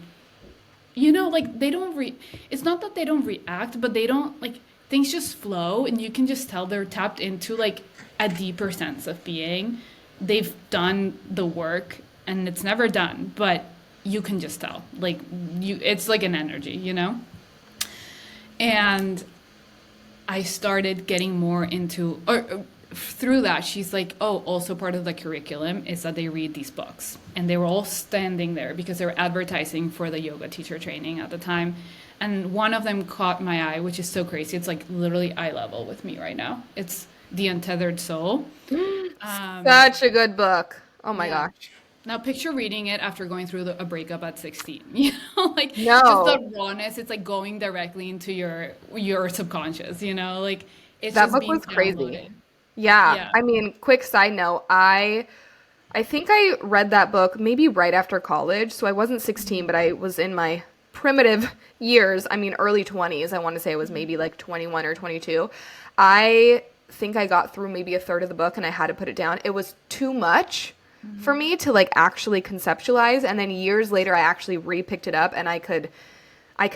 like they don't it's not that they don't react, but they don't, like, things just flow, and you can just tell they're tapped into like a deeper sense of being. They've done the work and it's never done, but you can just tell, like, it's like an energy, And I started getting more into, or through that, she's like, oh, also part of the curriculum is that they read these books. And they were all standing there because they were advertising for the yoga teacher training at the time. And one of them caught my eye, which is so crazy. It's like literally eye level with me right now. It's The Untethered Soul. Such a good book. Oh my gosh. Now picture reading it after going through a breakup at 16. Like No. Just the rawness. It's like going directly into your subconscious. Like it's That just book being was crazy. downloaded. Yeah. Yeah. I mean, quick side note, I think I read that book maybe right after college. So I wasn't 16, but I was in my primitive years. I mean, early 20s. I want to say it was maybe like 21 or 22. I think I got through maybe a third of the book and I had to put it down. It was too much for me to like actually conceptualize. And then years later, I actually re-picked it up and I could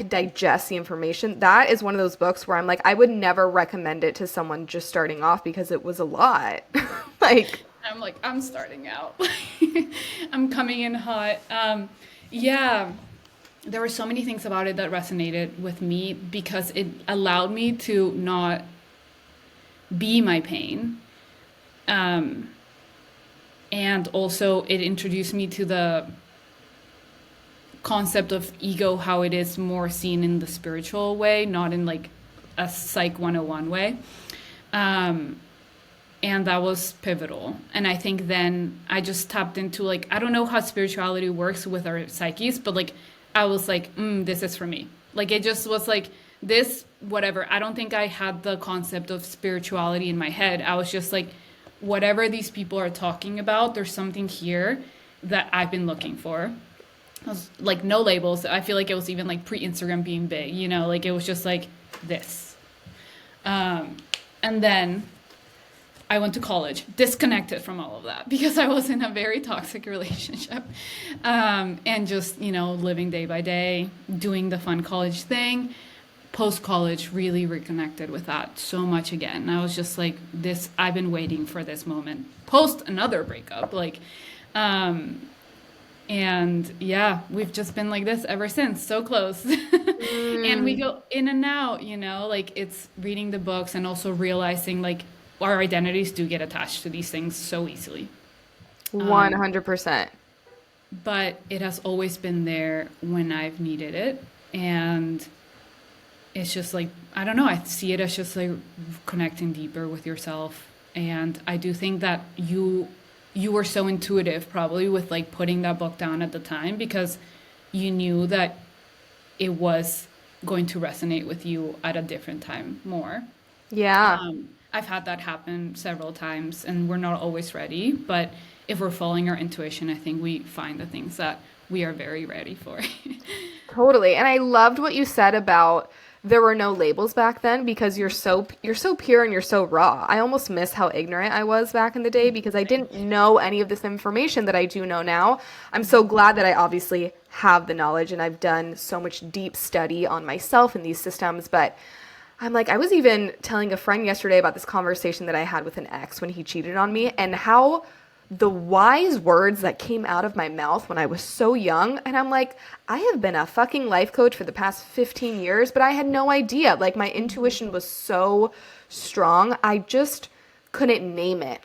digest the information. That is one of those books where I'm like, I would never recommend it to someone just starting off because it was a lot. Like, I'm like, I'm starting out. I'm coming in hot. Yeah, there were so many things about it that resonated with me because it allowed me to not be my pain. And also it introduced me to the concept of ego, how it is more seen in the spiritual way, not in like a Psych 101 way. And that was pivotal. And I think then I just tapped into like, I don't know how spirituality works with our psyches, but like, I was like, this is for me. Like, it just was like this, whatever. I don't think I had the concept of spirituality in my head. I was just like, whatever these people are talking about, there's something here that I've been looking for. I was like, no labels. I feel like it was even like pre-Instagram being big, you know, like it was just like this. And then I went to college, disconnected from all of that because I was in a very toxic relationship, and just, you know, living day by day, doing the fun college thing. Post-college, really reconnected with that so much again. I was just like, this, I've been waiting for this moment. Post another breakup, like, and yeah, we've just been like this ever since, so close. And we go in and out, you know, like it's reading the books and also realizing like our identities do get attached to these things so easily. 100%. But it has always been there when I've needed it. And it's just like, I don't know, I see it as just like connecting deeper with yourself. And I do think that you were so intuitive probably with like putting that book down at the time because you knew that it was going to resonate with you at a different time more. Yeah. I've had that happen several times and we're not always ready, but if we're following our intuition, I think we find the things that we are very ready for. Totally. And I loved what you said about there were no labels back then because you're so pure and you're so raw. I almost miss how ignorant I was back in the day because I didn't know any of this information that I do know now. I'm so glad that I obviously have the knowledge and I've done so much deep study on myself in these systems, but I'm like, I was even telling a friend yesterday about this conversation that I had with an ex when he cheated on me and how the wise words that came out of my mouth when I was so young. And I'm like, I have been a fucking life coach for the past 15 years, but I had no idea. Like my intuition was so strong. I just couldn't name it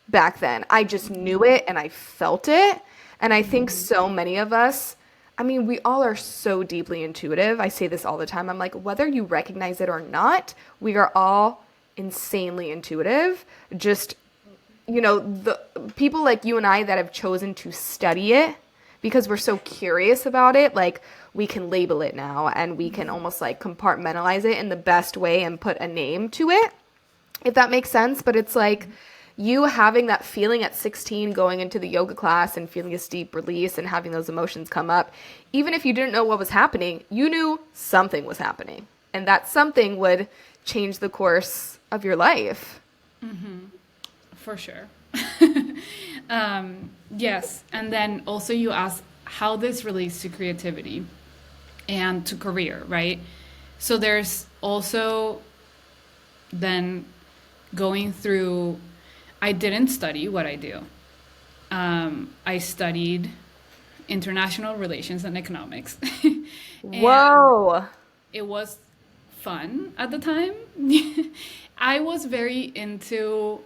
back then. I just knew it and I felt it. And I think so many of us, I mean, we all are so deeply intuitive. I say this all the time. I'm like, whether you recognize it or not, we are all insanely intuitive. Just, you know, the people like you and I that have chosen to study it because we're so curious about it, like we can label it now and we can almost like compartmentalize it in the best way and put a name to it, if that makes sense. But it's like you having that feeling at 16 going into the yoga class and feeling this deep release and having those emotions come up, even if you didn't know what was happening, you knew something was happening and that something would change the course of your life. For sure. Yes. And then also you asked how this relates to creativity and to career, right? So there's also then going through, I didn't study what I do. I studied international relations and economics. And Whoa. it was fun at the time. I was very into,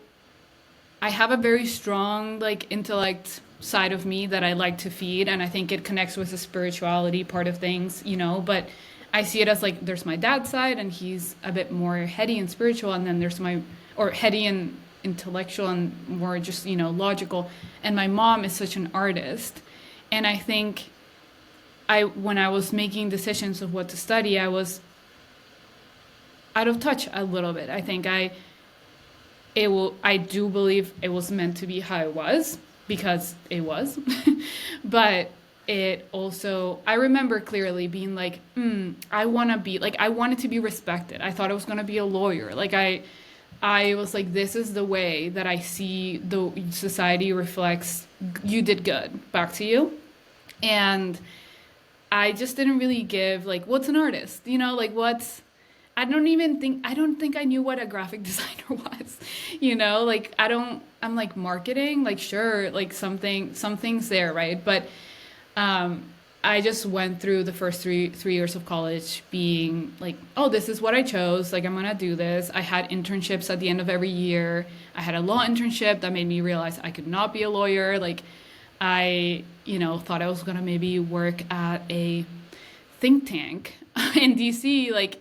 I have a very strong like intellect side of me that I like to feed, and I think it connects with the spirituality part of things, you know, but I see it as like there's my dad's side and he's a bit more heady and spiritual, and then there's my, or heady and intellectual and more just, you know, logical, and my mom is such an artist. And I think when I was making decisions of what to study, I was out of touch a little bit. I think I do believe it was meant to be how it was because it was, but it also, I remember clearly being like, I want to be like, I wanted to be respected. I thought I was going to be a lawyer. Like I was like, this is the way that I see the society reflects you did good back to you. And I just didn't really give like what's an artist? You know, like what's I don't think I knew what a graphic designer was. You know, like I'm like marketing, like sure, like something's there, right? But um I just went through the first three years of college being like, oh, this is what I chose. Like, I'm gonna do this. I had internships at the end of every year. I had a law internship that made me realize I could not be a lawyer. Like, I, thought I was gonna maybe work at a think tank in DC. Like,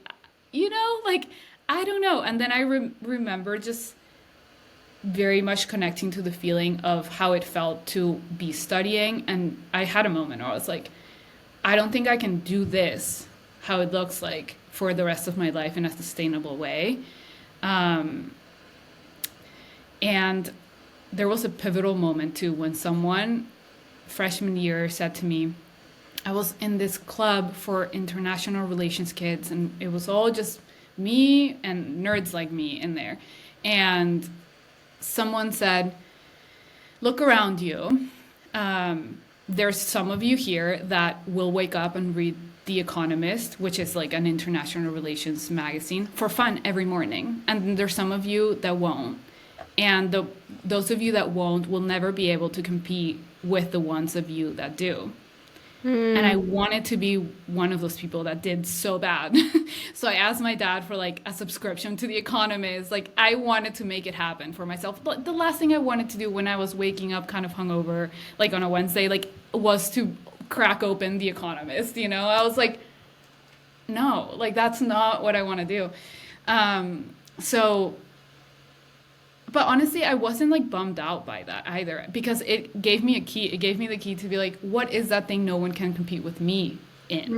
like I don't know. And then I remember just very much connecting to the feeling of how it felt to be studying. And I had a moment where I was like, I don't think I can do this, how it looks like for the rest of my life in a sustainable way. And there was a pivotal moment too when someone freshman year said to me, I was in this club for international relations kids, and it was all just me and nerds like me in there. And someone said, look around you. There's some of you here that will wake up and read The Economist, which is like an international relations magazine, for fun every morning. And then there's some of you that won't. And those of you that won't will never be able to compete with the ones of you that do. And I wanted to be one of those people that did so bad. So I asked my dad for like a subscription to The Economist. Like I wanted to make it happen for myself. But the last thing I wanted to do when I was waking up kind of hungover, like on a Wednesday, like was to crack open The Economist. I was like, no, like that's not what I want to do. So but honestly, I wasn't like bummed out by that either because it gave me a key. It gave me the key to be like, what is that thing no one can compete with me in?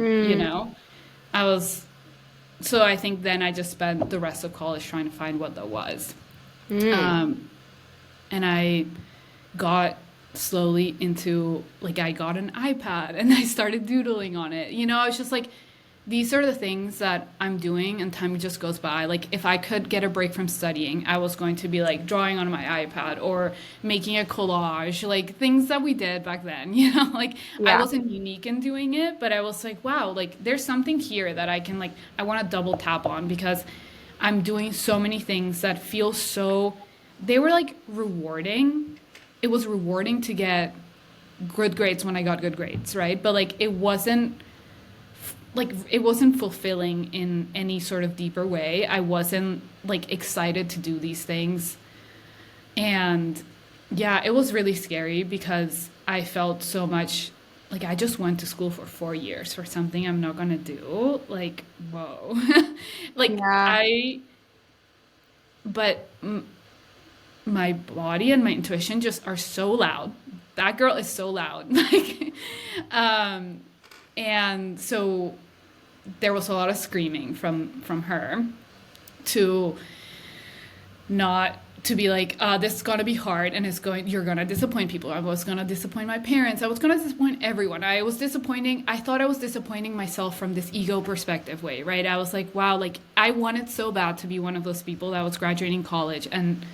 So I think then I just spent the rest of college trying to find what that was. And I got slowly into, like, I got an iPad and I started doodling on it. I was just like, these are the things that I'm doing and time just goes by. Like if I could get a break from studying, I was going to be like drawing on my iPad or making a collage, like things that we did back then, like I wasn't unique in doing it, but I was like, wow, like there's something here that I can I want to double tap on because I'm doing so many things that feel they were like rewarding. It was rewarding to get good grades when I got good grades, right? But like it wasn't fulfilling in any sort of deeper way. I wasn't like excited to do these things. And yeah, it was really scary because I felt so much like I just went to school for 4 years for something I'm not going to do. Like, whoa. But my body and my intuition just are so loud. That girl is so loud. And so there was a lot of screaming from her to be like, this is going to be hard and you're going to disappoint people. I was going to disappoint my parents. I was going to disappoint everyone. I thought I was disappointing myself from this ego perspective way, right? I was like, wow, like I wanted so bad to be one of those people that was graduating college and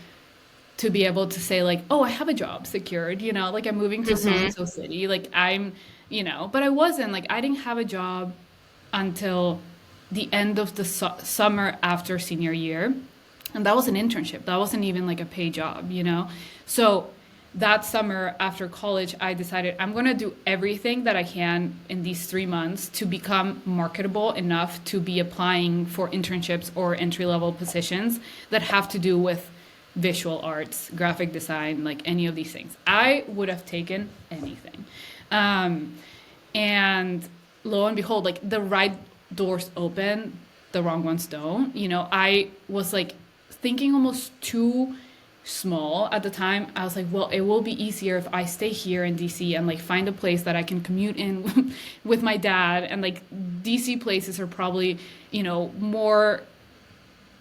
to be able to say like, oh, I have a job secured, like I'm moving to so-and-so city. Like I'm, but I wasn't like, I didn't have a job until the end of the summer after senior year. And that was an internship. That wasn't even like a paid job, So that summer after college, I decided I'm going to do everything that I can in these 3 months to become marketable enough to be applying for internships or entry-level positions that have to do with visual arts, graphic design, like any of these things. I would have taken anything. And lo and behold, like the right doors open, the wrong ones don't. I was like thinking almost too small at the time. I was like, well, it will be easier if I stay here in DC and like find a place that I can commute in with my dad. And like DC places are probably, more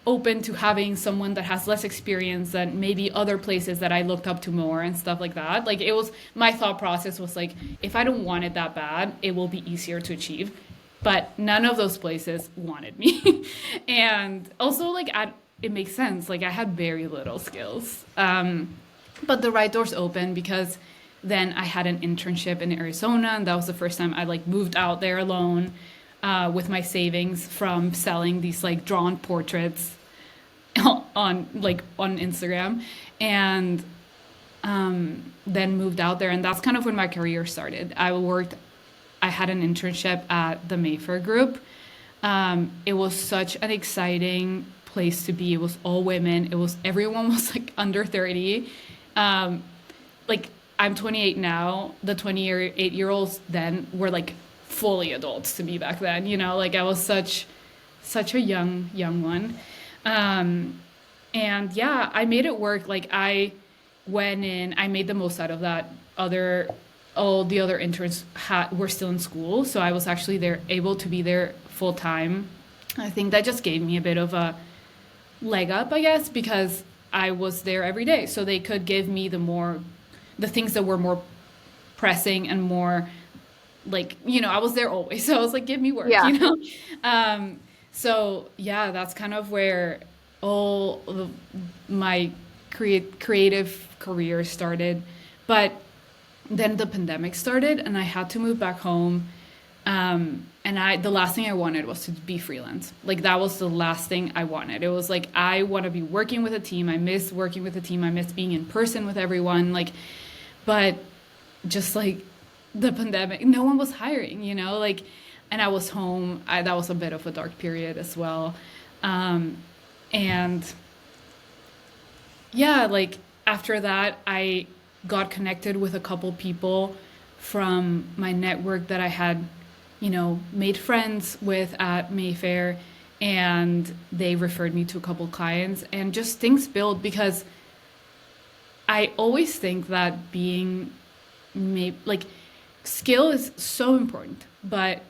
open to having someone that has less experience than maybe other places that I looked up to more and stuff like that. Like it was, my thought process was like, if I don't want it that bad, it will be easier to achieve. But none of those places wanted me. And also like it makes sense. Like I had very little skills. But the right doors opened because then I had an internship in Arizona, and that was the first time I like moved out there alone with my savings from selling these like drawn portraits on Instagram, and then moved out there, and that's kind of when my career started. I had an internship at the Mayfair Group. It was such an exciting place to be. It was all women. Everyone was like under 30. Like I'm 28 now. The 28-year-olds then were like fully adults to me back then. Like I was such a young one. And yeah, I made it work. Like I went in, I made the most out of that. All the other interns were still in school, so I was actually able to be there full time. I think that just gave me a bit of a leg up, I guess, because I was there every day, so they could give me the things that were more pressing and more like, I was there always, so I was like, give me work, So yeah, that's kind of where all of my creative career started. But then the pandemic started and I had to move back home. And the last thing I wanted was to be freelance. Like that was the last thing I wanted. It was like, I want to be working with a team. I miss working with a team. I miss being in person with everyone. But just like the pandemic, no one was hiring, and I was home. That was a bit of a dark period as well. And yeah, like after that, I got connected with a couple people from my network that I had, made friends with at Mayfair, and they referred me to a couple clients, and just things built because I always think that skill is so important, but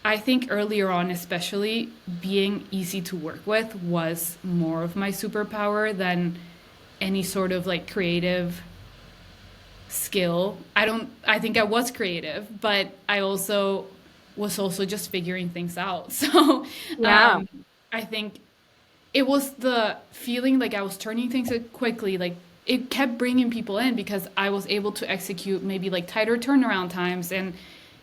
I think earlier on, especially, being easy to work with was more of my superpower than any sort of like creative skill. I think I was creative, but I was also just figuring things out. So Yeah. I think it was the feeling like I was turning things quickly, like it kept bringing people in because I was able to execute maybe like tighter turnaround times, and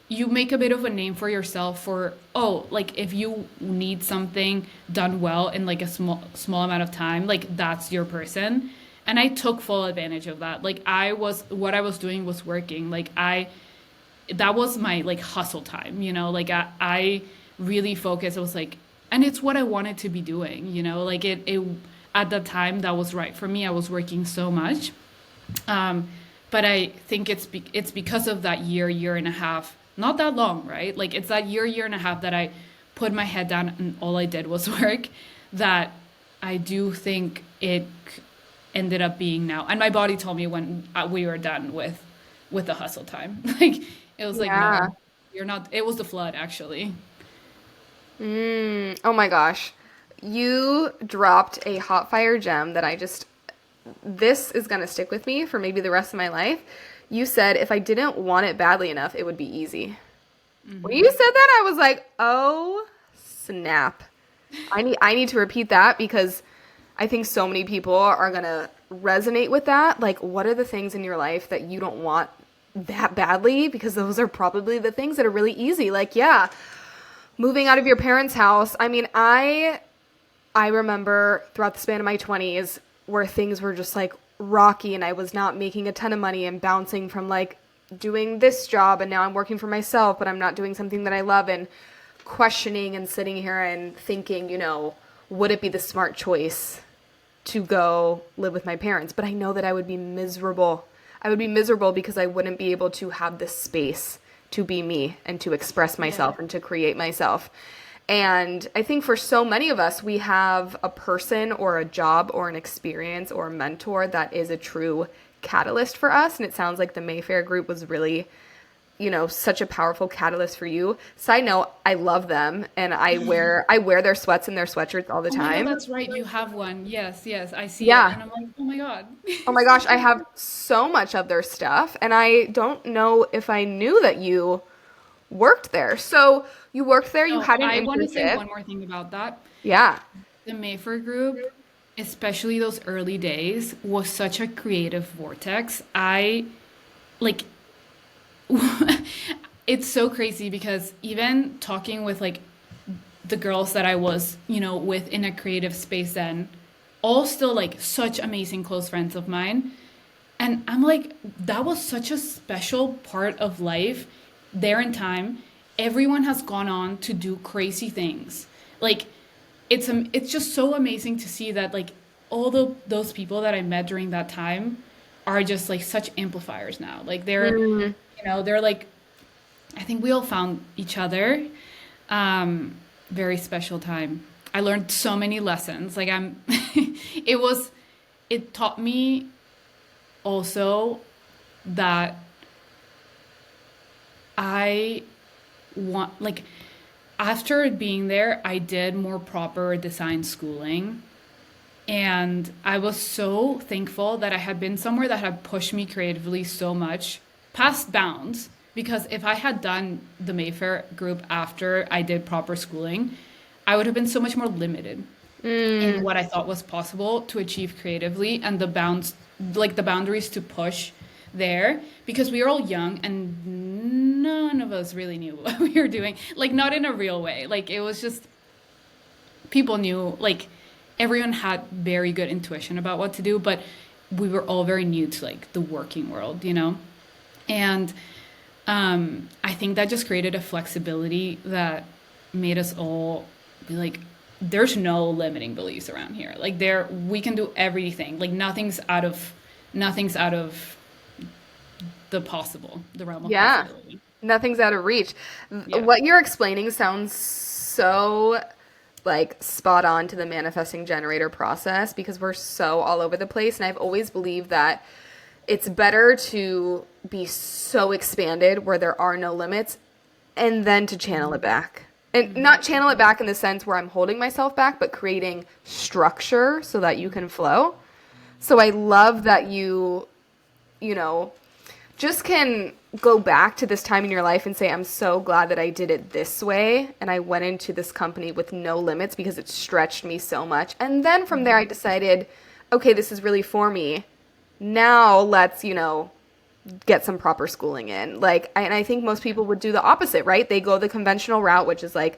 you make a bit of a name for yourself for, like if you need something done well in like a small amount of time, like that's your person. And I took full advantage of that. Like what I was doing was working. Like that was my like hustle time, like I really focused. It was like, and it's what I wanted to be doing, like it at the time that was right for me. I was working so much. But I think it's because of that year and a half, not that long, right? Like it's that year and a half that I put my head down and all I did was work, that I do think it ended up being now. And my body told me when we were done with the hustle time, like it was like, Yeah. no, you're not. It was the flood actually. Oh my gosh. You dropped a hot fire gem that this is going to stick with me for maybe the rest of my life. You said if I didn't want it badly enough, it would be easy. When you said that, I was like, oh, snap. I need to repeat that because I think so many people are going to resonate with that. Like, what are the things in your life that you don't want that badly? Because those are probably the things that are really easy. Like, yeah, moving out of your parents' house. I mean, I remember throughout the span of my 20s where things were just like rocky and I was not making a ton of money and bouncing from like doing this job and now I'm working for myself, but I'm not doing something that I love, and questioning and sitting here and thinking, would it be the smart choice to go live with my parents? But I know that I would be miserable. I would be miserable because I wouldn't be able to have this space to be me and to express myself and to create myself. And I think for so many of us, we have a person or a job or an experience or a mentor that is a true catalyst for us. And it sounds like the Mayfair group was really, such a powerful catalyst for you. Side note, I love them and I wear their sweats and their sweatshirts all the Oh my God, time. that's right. You have one. Yes, I see it. Yeah. And I'm like, oh my God. Oh my gosh, I have so much of their stuff and I don't know if I knew that you worked there. So you worked there, you No, had an I want to say internship. one more thing about that. Yeah. The Mayfair group especially those early days, was such a creative vortex. I like it's so crazy because even talking with like the girls that I was, with in a creative space then, all still like such amazing close friends of mine. And I'm like, that was such a special part of life there in time. Everyone has gone on to do crazy things. Like, it's just so amazing to see that like those people that I met during that time are just like such amplifiers now. Like they're like, I think we all found each other. Very special time. I learned so many lessons. Like it taught me also that I want, like, after being there, I did more proper design schooling. And I was so thankful that I had been somewhere that had pushed me creatively so much past bounds. Because if I had done the Mayfair group after I did proper schooling, I would have been so much more limited in what I thought was possible to achieve creatively and the boundaries to push there. Because we were all young and none of us really knew what we were doing. Like, not in a real way. Like, it was just, people knew, like, everyone had very good intuition about what to do, but we were all very new to, like, the working world, And I think that just created a flexibility that made us all be like, there's no limiting beliefs around here. Like, we can do everything. Like, nothing's out of the realm of possibility. Nothing's out of reach. Yeah. What you're explaining sounds so like spot on to the manifesting generator process, because we're so all over the place. And I've always believed that it's better to be so expanded where there are no limits and then to channel it back. And not channel it back in the sense where I'm holding myself back, but creating structure so that you can flow. So I love that you just can go back to this time in your life and say, I'm so glad that I did it this way. And I went into this company with no limits because it stretched me so much. And then from there, I decided, okay, this is really for me. Now let's, get some proper schooling in. And I think most people would do the opposite, right? They go the conventional route, which is like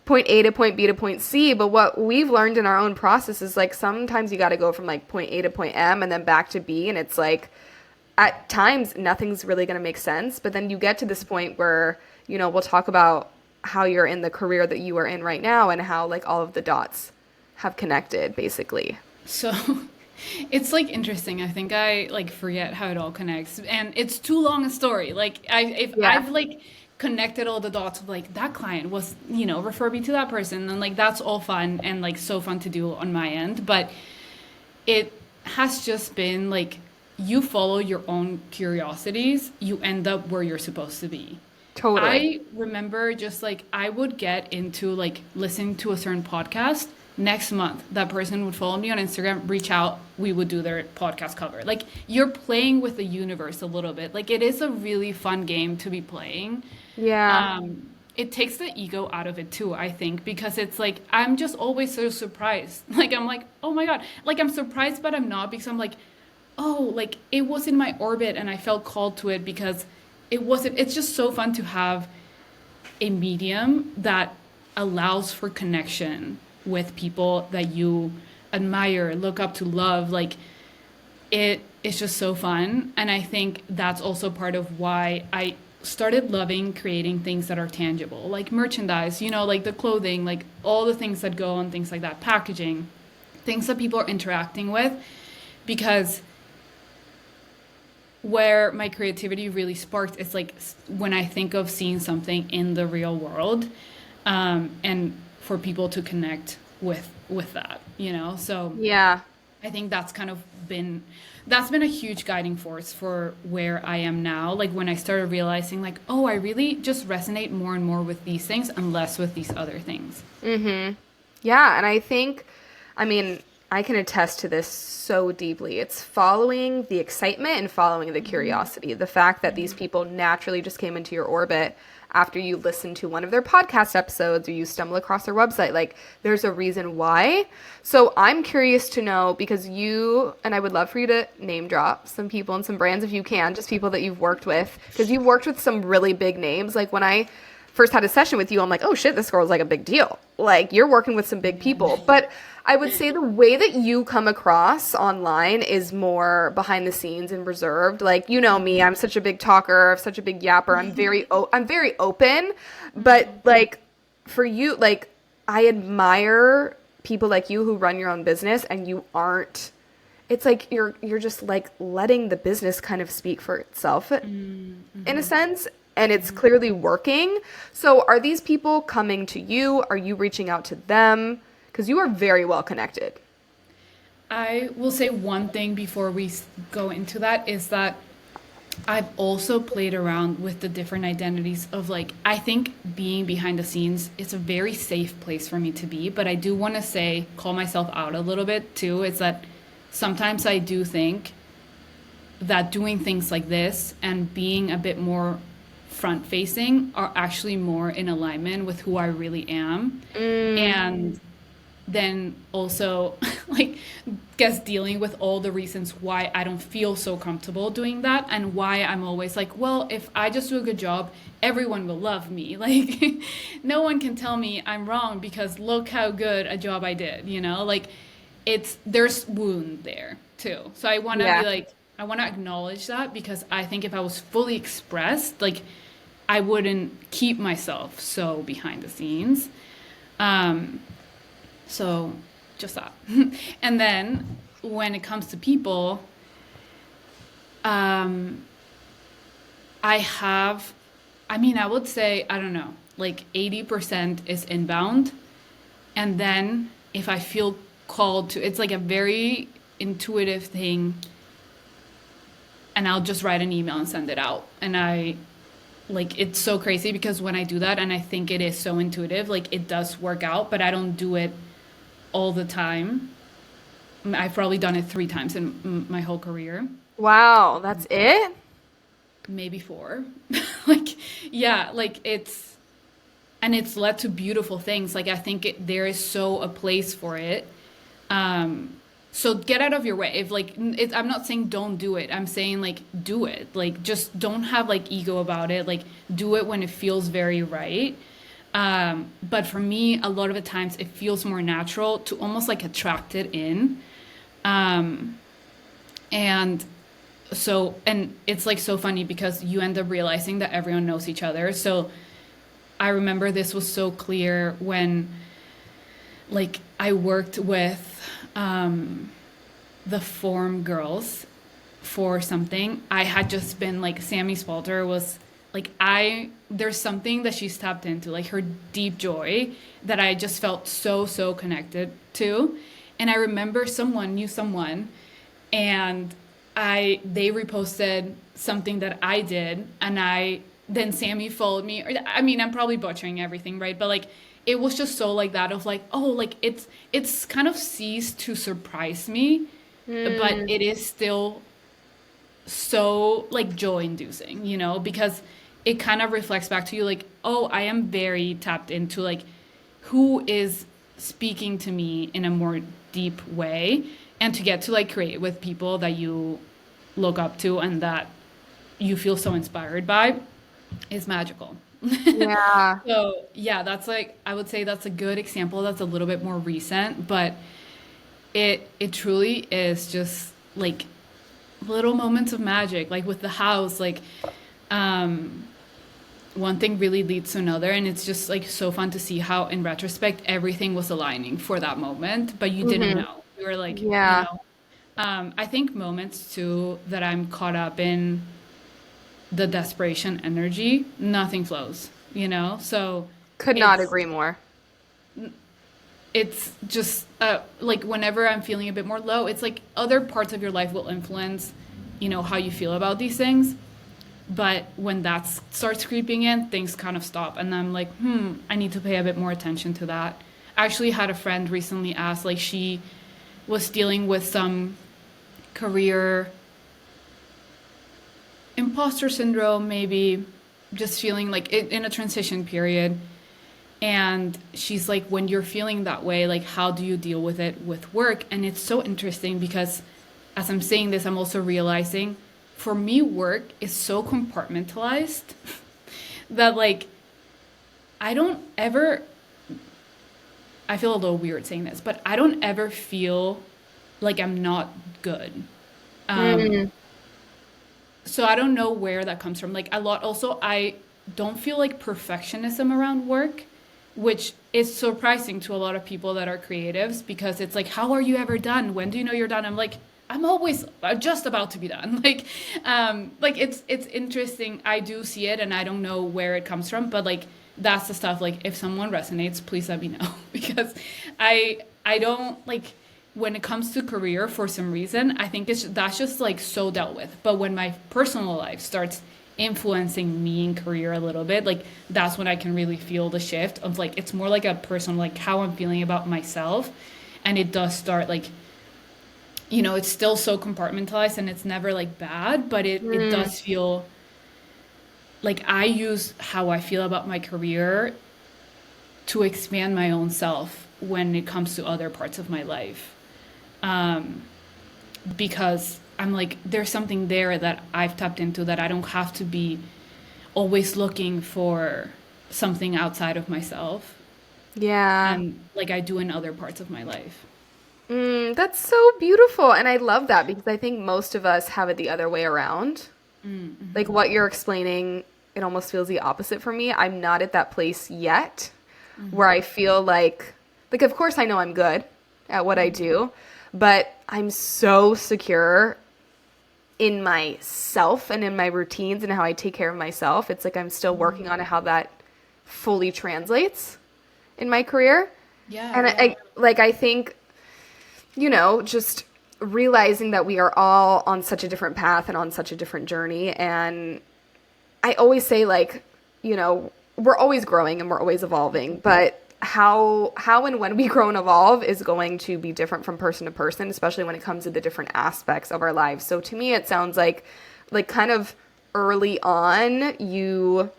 point A to point B to point C. But what we've learned in our own process is like sometimes you got to go from like point A to point M and then back to B. And it's like at times nothing's really going to make sense. But then you get to this point where, we'll talk about how you're in the career that you are in right now and how like all of the dots have connected basically. So it's like interesting. I think I like forget how it all connects, and it's too long a story. Like I've like connected all the dots of like that client was, refer me to that person, and like that's all fun and like so fun to do on my end. But it has just been like you follow your own curiosities, you end up where you're supposed to be. Totally. I remember just like I would get into like listening to a certain podcast. Next month, that person would follow me on Instagram, reach out, we would do their podcast cover. Like, you're playing with the universe a little bit. Like, it is a really fun game to be playing. Yeah. It takes the ego out of it too, I think, because it's like, I'm just always so surprised. Like, I'm like, oh my God. Like, I'm surprised, but I'm not, because I'm like, oh, like, it was in my orbit and I felt called to it because it's just so fun to have a medium that allows for connection with people that you admire, look up to, love. Like, it's just so fun. And I think that's also part of why I started loving creating things that are tangible, like merchandise, like the clothing, like all the things that go on, things like that, packaging, things that people are interacting with. Because where my creativity really sparked is like when I think of seeing something in the real world, and for people to connect with that, so yeah, I think that's been a huge guiding force for where I am now. Like when I started realizing like, oh, I really just resonate more and more with these things and less with these other things. Yeah. And I think, I can attest to this so deeply. It's following the excitement and following the curiosity. The fact that these people naturally just came into your orbit after you listened to one of their podcast episodes or you stumble across their website. Like, there's a reason why. So I'm curious to know, because you, and I would love for you to name drop some people and some brands if you can, just people that you've worked with, because you've worked with some really big names. Like, when I first had a session with you, I'm like, oh shit, this girl's like a big deal. Like, you're working with some big people. But I would say the way that you come across online is more behind the scenes and reserved. Like, you know me, I'm such a big talker, I'm such a big yapper. I'm very open, but like for you, like I admire people like you who run your own business and you aren't. It's like you're just like letting the business kind of speak for itself in a sense. And it's clearly working. So are these people coming to you? Are you reaching out to them? Because you are very well connected. I will say one thing before we go into that is that I've also played around with the different identities of like, I think being behind the scenes is a very safe place for me to be. But I do want to say, call myself out a little bit too. It's that sometimes I do think that doing things like this and being a bit more front facing are actually more in alignment with who I really am. And then also like guess dealing with all the reasons why I don't feel so comfortable doing that, and why I'm always like, well, if I just do a good job, everyone will love me. Like no one can tell me I'm wrong because look how good a job I did, you know? Like there's wound there too. So I want to be like, I want to acknowledge that, because I think if I was fully expressed, like I wouldn't keep myself so behind the scenes. So just that. And then when it comes to people, I would say, I don't know, like 80% is inbound. And then if I feel called to, it's like a very intuitive thing. And I'll just write an email and send it out. And it's so crazy because when I do that, and I think it is so intuitive, like it does work out, but I don't do it all the time. I've probably done it 3 times in my whole career. Wow, that's it? Maybe 4. Like, yeah, like it's led to beautiful things. Like I think there is so a place for it. So get out of your way. If like, I'm not saying don't do it. I'm saying like, do it. Like, just don't have like ego about it. Like do it when it feels very right. But for me, a lot of the times it feels more natural to almost like attract it in. And it's like so funny because you end up realizing that everyone knows each other. So I remember this was so clear when like I worked with the Form girls for something. I had just been like, Sammy Spalter was like, there's something that she's tapped into, like her deep joy that I just felt so connected to. And I remember someone knew someone, and they reposted something that I did, and then Sammy followed me. I mean, I'm probably butchering everything, right? But like, it was just so like that of like, oh, like it's kind of ceased to surprise me, but it is still so like joy inducing, you know, because it kind of reflects back to you like, oh, I am very tapped into like who is speaking to me in a more deep way, and to get to like create with people that you look up to and that you feel so inspired by is magical. Yeah. So yeah, that's like, I would say that's a good example. That's a little bit more recent, but it truly is just like little moments of magic, like with the house, like one thing really leads to another, and it's just like so fun to see how in retrospect everything was aligning for that moment, but you didn't know. You were like, Yeah. I think moments too that I'm caught up in the desperation energy, nothing flows, you know? So Could not agree more. it's just like whenever I'm feeling a bit more low, it's like other parts of your life will influence, you know, how you feel about these things. But when that starts creeping in, things kind of stop. And I'm like, I need to pay a bit more attention to that. I actually had a friend recently ask, like, she was dealing with some career imposter syndrome, maybe just feeling like in a transition period. And she's like, when you're feeling that way, like, how do you deal with it with work? And it's so interesting because as I'm saying this, I'm also realizing for me, work is so compartmentalized that, like, I don't ever, I feel a little weird saying this, but I don't ever feel like I'm not good. Um, Mm, so I don't know where that comes from. Like, a lot, also, I don't feel like perfectionism around work, which is surprising to a lot of people that are creatives because it's like, how are you ever done? When do you know you're done? I'm like, I'm just about to be done. Like it's interesting. I do see it and I don't know where it comes from, but like that's the stuff. Like if someone resonates, please let me know because I don't like when it comes to career for some reason. I think that's just like so dealt with. But when my personal life starts influencing me in career a little bit, like that's when I can really feel the shift of like it's more like a personal, like how I'm feeling about myself, and it does start like, it's still so compartmentalized and it's never like bad, but it mm. does feel like I use how I feel about my career to expand my own self when it comes to other parts of my life. Um, because I'm like, there's something there that I've tapped into that I don't have to be always looking for something outside of myself Yeah. and like I do in other parts of my life. That's so beautiful. And I love that because I think most of us have it the other way around. Like what you're explaining, it almost feels the opposite for me. I'm not at that place yet where I feel like of course I know I'm good at what I do, but I'm so secure in myself and in my routines and how I take care of myself. It's like I'm still working on how that fully translates in my career. Yeah, And yeah. I think, just realizing that we are all on such a different path and on such a different journey. And I always say we're always growing and we're always evolving, but how and when we grow and evolve is going to be different from person to person, especially when it comes to the different aspects of our lives. So to me, it sounds like kind of early on, you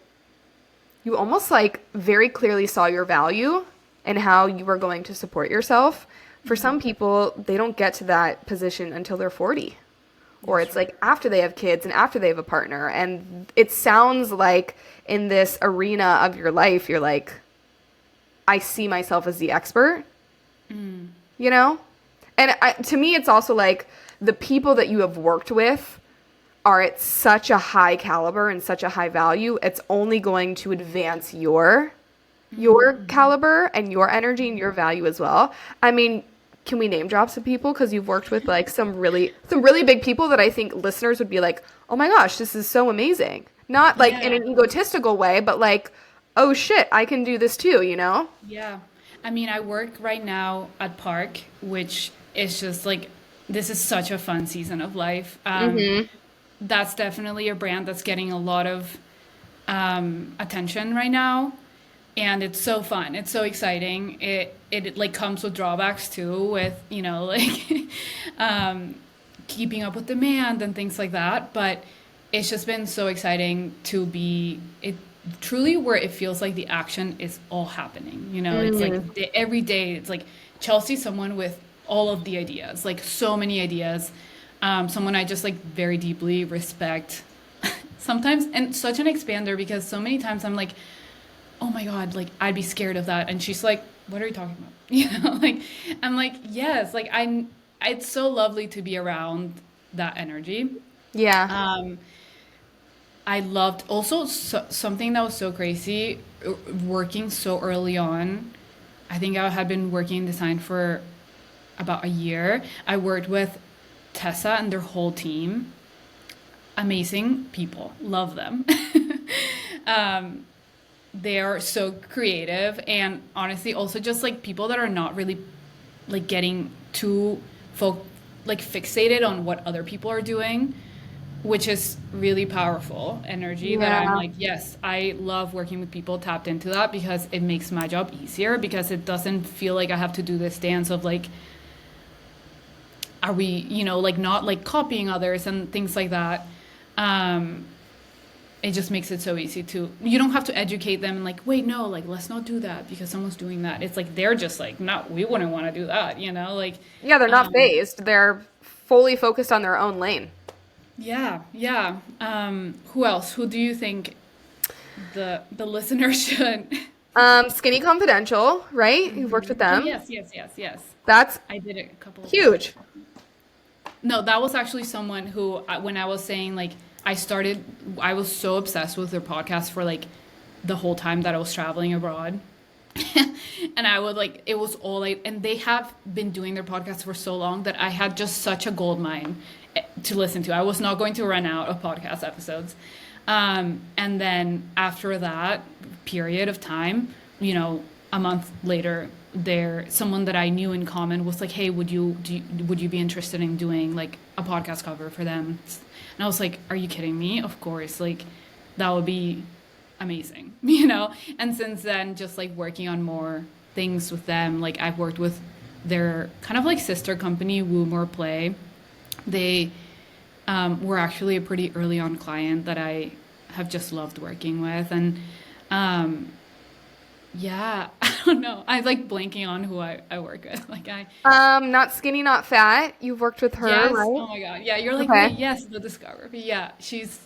almost like very clearly saw your value and how you were going to support yourself. For some people, they don't get to that position until they're 40, or That's it's right. like after they have kids and after they have a partner. And it sounds like in this arena of your life, you're like, I see myself as the expert, you know? And to me, it's also like the people that you have worked with are at such a high caliber and such a high value. It's only going to advance your caliber and your energy and your value as well. I mean, can we name drop some people? Because you've worked with like some really big people that I think listeners would be like, oh my gosh, this is so amazing. Not like in Yeah. an egotistical way, but like, oh shit, I can do this too, you know? Yeah. I mean, I work right now at Park, which is just like, this is such a fun season of life. Mm-hmm. That's definitely a brand that's getting a lot of attention right now. And it's so fun. It's so exciting. It like comes with drawbacks too, with, like keeping up with demand and things like that. But it's just been so exciting to be it truly where it feels like the action is all happening. It's like every day. It's like Chelsea, someone with all of the ideas, like so many ideas. Someone I just like very deeply respect sometimes, and such an expander because so many times I'm like, oh my God, like I'd be scared of that. And she's like, what are you talking about? Like I'm like, yes, like it's so lovely to be around that energy. Yeah. Um, I loved also something that was so crazy, working so early on. I think I had been working in design for about a year. I worked with Tezza and their whole team. Amazing people, love them. um, they are so creative and honestly also just like people that are not really like getting too like fixated on what other people are doing, which is really powerful energy that I'm Yeah. like, yes, I love working with people tapped into that because it makes my job easier because it doesn't feel like I have to do this dance of like are we, like not like copying others and things like that. Um, it just makes it so easy to, you don't have to educate them and like, wait, no, like let's not do that because someone's doing that. It's like they're just like, no, we wouldn't want to do that, like Yeah, they're not um phased. They're fully focused on their own lane. yeah, yeah. Who else? Who do you think the listener should Skinny Confidential, right? You've worked with Oh them. yes, yes, yes, yes. That's I did a couple of huge. No, that was actually someone who, when I was saying like I was so obsessed with their podcast for like the whole time that I was traveling abroad. And I would like, it was all like, and they have been doing their podcast for so long that I had just such a gold mine to listen to. I was not going to run out of podcast episodes. And then after that period of time, a month later, someone that I knew in common was like, "Hey, would you be interested in doing like a podcast cover for them?" And I was like, "Are you kidding me? Of course! Like, that would be amazing, And since then, just like working on more things with them, like I've worked with their kind of like sister company, Woo More Play. They were actually a pretty early on client that I have just loved working with, and yeah, I don't know. I like blanking on who I work with. Like Not Skinny, Not Fat. You've worked with her, yes, right? oh my God, yeah. You're like, Okay. wait, yes, the discography. Yeah, she's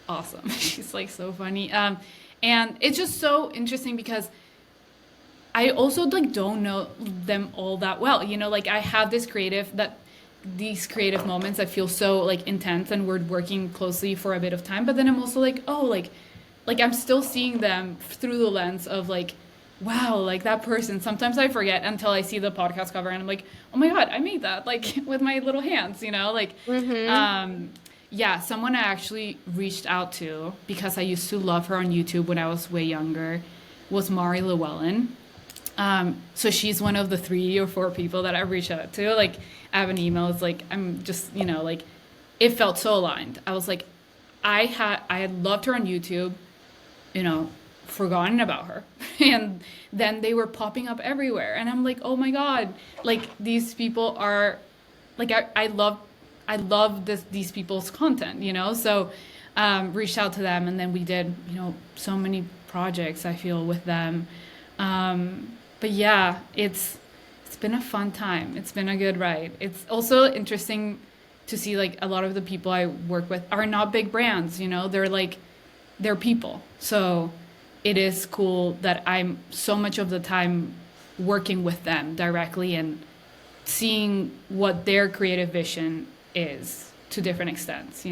awesome. She's like so funny. And it's just so interesting because I also like don't know them all that well. Like I have these creative moments that feel so like intense and we're working closely for a bit of time, but then I'm also like, oh, like I'm still seeing them through the lens of like, wow, like that person. Sometimes I forget until I see the podcast cover and I'm like, oh my God, I made that like with my little hands, like yeah, someone I actually reached out to because I used to love her on YouTube when I was way younger was Mari Llewellyn. So she's one of the 3 or 4 people that I've reached out to. Like I have an email. It's like, I'm just, like it felt so aligned. I was like, I had loved her on YouTube, forgotten about her. And then they were popping up everywhere. And I'm like, oh my God, like these people are like, I love these people's content, So, reached out to them and then we did, so many projects I feel with them. But yeah, it's been a fun time. It's been a good ride. It's also interesting to see like a lot of the people I work with are not big brands, they're people. So it is cool that I'm so much of the time working with them directly and seeing what their creative vision is to different extents,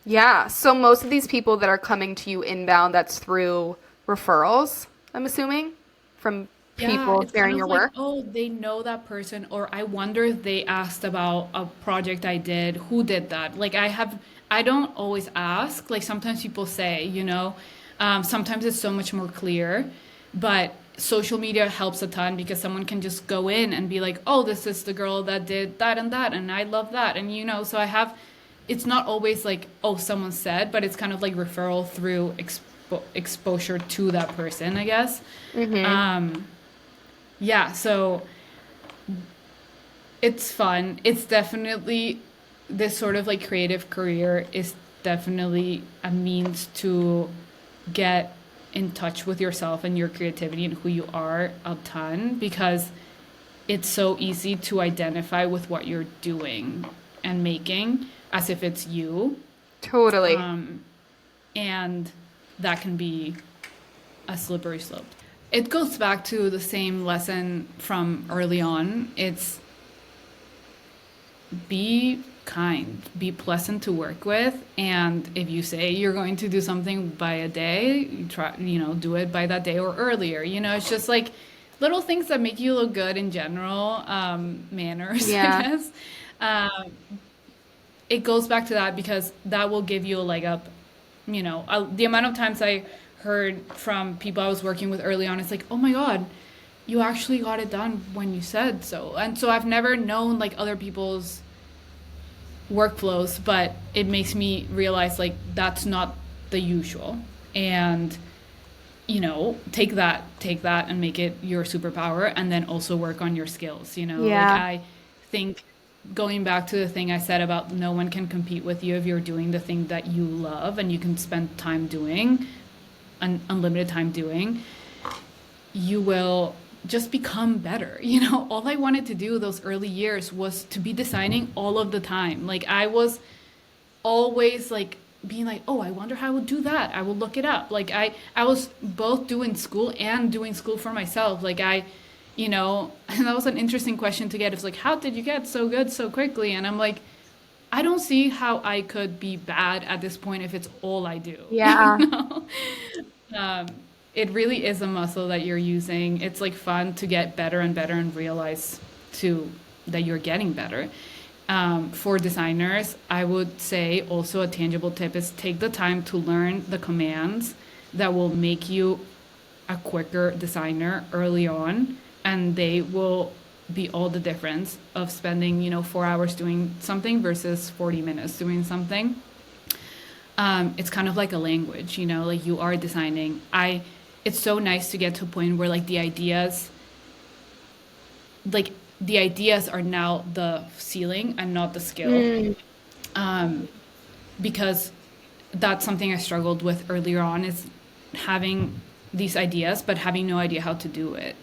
Yeah. So most of these people that are coming to you inbound, that's through referrals, I'm assuming, from Yeah, people it's kind sharing of your like, work. oh, they know that person, or I wonder if they asked about a project I did, who did that? Like I don't always ask. Like sometimes people say, sometimes it's so much more clear, but social media helps a ton because someone can just go in and be like, oh, this is the girl that did that, and I love that. And, so it's not always like, oh, someone said, but it's kind of like referral through exposure to that person, I guess. Yeah, so it's fun. It's definitely this sort of like creative career is definitely a means to get in touch with yourself and your creativity and who you are a ton because it's so easy to identify with what you're doing and making as if it's you. Totally. And that can be a slippery slope. It goes back to the same lesson from early on. It's be kind, be pleasant to work with, and if you say you're going to do something by a day, you try, do it by that day or earlier. It's just like little things that make you look good in general, manners, Yeah. I guess. It goes back to that because that will give you a leg up. The amount of times I heard from people I was working with early on, it's like, oh my God, you actually got it done when you said so. And so I've never known like other people's workflows, but it makes me realize like that's not the usual. And take that and make it your superpower, and then also work on your skills. Like Yeah. I think going back to the thing I said about no one can compete with you if you're doing the thing that you love and you can spend time doing, unlimited time doing, you will just become better. All I wanted to do those early years was to be designing all of the time. Like I was always like being like, oh, I wonder how I would do that. I will look it up. Like I was both doing school and doing school for myself. Like and that was an interesting question to get. It's like, how did you get so good so quickly? And I'm like, I don't see how I could be bad at this point if it's all I do. Yeah. Um, it really is a muscle that you're using. It's like fun to get better and better and realize too that you're getting better. For designers, I would say also a tangible tip is take the time to learn the commands that will make you a quicker designer early on, and they will be all the difference of spending 4 hours doing something versus 40 minutes doing something. It's kind of like a language, like you are designing. It's so nice to get to a point where like the ideas are now the ceiling and not the skill. Because that's something I struggled with earlier on, is having these ideas but having no idea how to do it.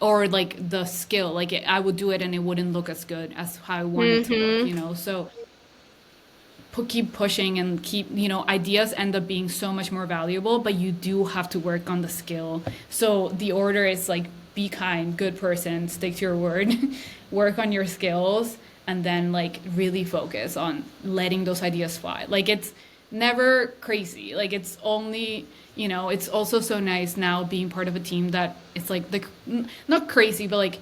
Or like the skill, like I would do it and it wouldn't look as good as how I want it to look, so keep pushing and keep, ideas end up being so much more valuable, but you do have to work on the skill. So the order is like, be kind, good person, stick to your word, work on your skills, and then like really focus on letting those ideas fly. Like it's never crazy. Like it's only, it's also so nice now being part of a team that it's like not crazy, but like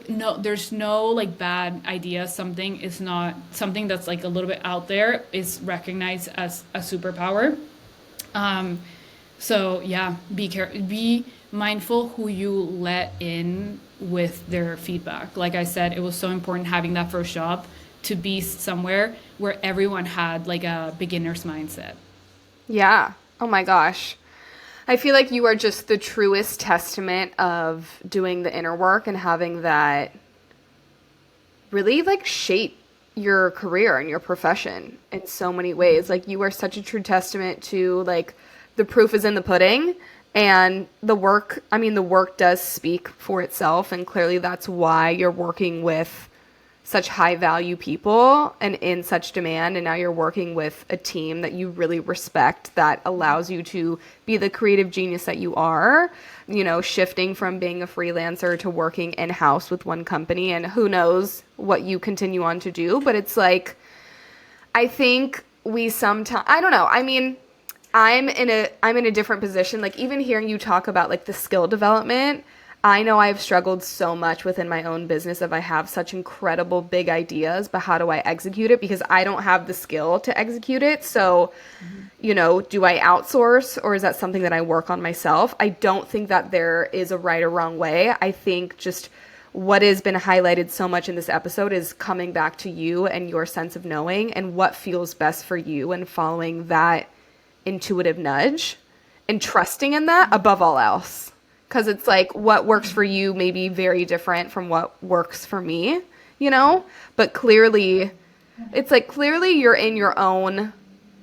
no, there's no like bad idea. Something is not something that's like a little bit out there is recognized as a superpower. So yeah, be mindful who you let in with their feedback. Like I said, it was so important having that first job to be somewhere where everyone had like a beginner's mindset. Yeah. Oh my gosh. I feel like you are just the truest testament of doing the inner work and having that really like shape your career and your profession in so many ways. Like you are such a true testament to like the proof is in the pudding, and the work does speak for itself, and clearly that's why you're working with such high value people and in such demand, and now you're working with a team that you really respect that allows you to be the creative genius that you are, shifting from being a freelancer to working in-house with one company, and who knows what you continue on to do. But it's like, I think we sometimes, I don't know, I'm in a different position. Like even hearing you talk about like the skill development, I know I've struggled so much within my own business if I have such incredible big ideas, but how do I execute it? Because I don't have the skill to execute it. So, do I outsource, or is that something that I work on myself? I don't think that there is a right or wrong way. I think just what has been highlighted so much in this episode is coming back to you and your sense of knowing and what feels best for you and following that intuitive nudge and trusting in that above all else. Because it's like what works for you may be very different from what works for me, But clearly, it's like clearly you're in your own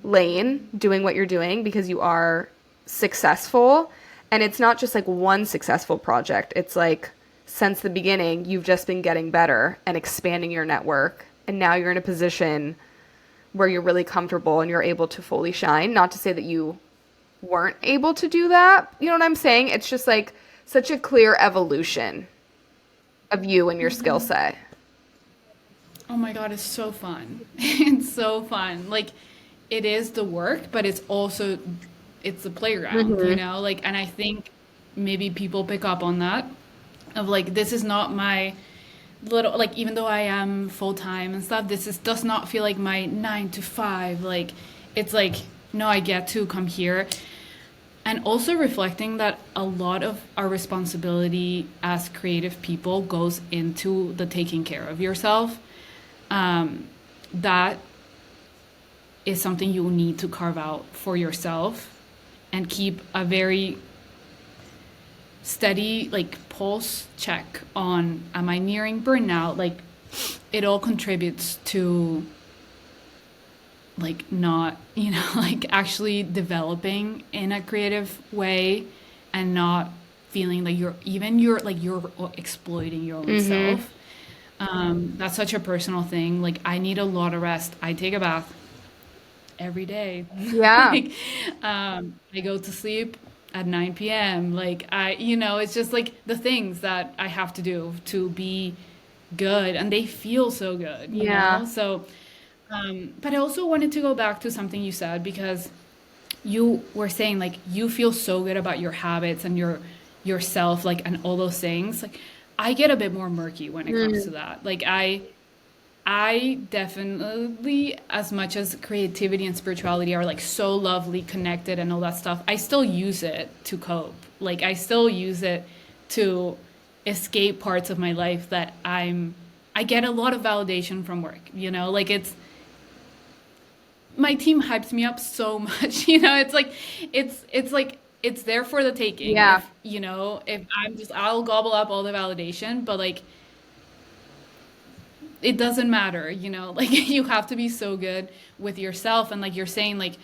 lane doing what you're doing because you are successful. And it's not just like one successful project. It's like since the beginning, you've just been getting better and expanding your network. And now you're in a position where you're really comfortable and you're able to fully shine. Not to say that you weren't able to do that. You know what I'm saying? It's just like such a clear evolution of you and your skill set. Oh my God, it's so fun. It's so fun. Like it is the work, but it's also, it's the playground, like, and I think maybe people pick up on that of like, this is not my little, like, even though I am full-time and stuff, does not feel like my 9 to 5. Like, it's like, no, I get to come here. And also reflecting that a lot of our responsibility as creative people goes into the taking care of yourself. That is something you need to carve out for yourself and keep a very steady like pulse check on, am I nearing burnout? Like it all contributes to like not, like actually developing in a creative way and not feeling like you're exploiting your own self. That's such a personal thing. Like I need a lot of rest. I take a bath every day. Yeah. Like, I go to sleep at 9 p.m. Like it's just like the things that I have to do to be good, and they feel so good, Yeah. So, but I also wanted to go back to something you said, because you were saying like you feel so good about your habits and yourself, like, and all those things. Like I get a bit more murky when it comes to that. Like I definitely, as much as creativity and spirituality are like so lovely connected and all that stuff, I still use it to cope. Like I still use it to escape parts of my life that I get a lot of validation from work, like it's my team hypes me up so much, it's like it's there for the taking. Yeah. If I'll gobble up all the validation, but like it doesn't matter, like you have to be so good with yourself. And like you're saying, like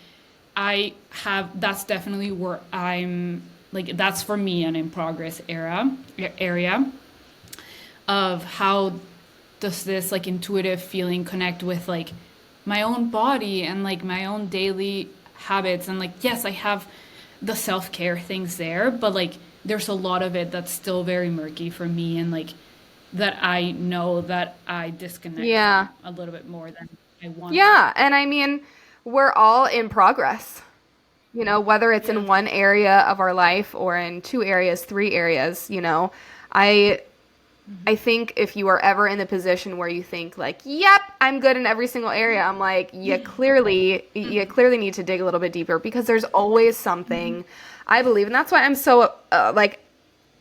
that's definitely where I'm like, that's for me an in progress area of how does this like intuitive feeling connect with like my own body and like my own daily habits. And like, yes, I have the self-care things there, but like there's a lot of it that's still very murky for me, and like that I know that I disconnect Yeah. from a little bit more than I want to. Yeah. And I mean, we're all in progress, whether it's in Yeah. one area of our life or in 2 areas, 3 areas, I think if you are ever in the position where you think like, yep, I'm good in every single area, I'm like, you clearly need to dig a little bit deeper, because there's always something, I believe. And that's why I'm so like,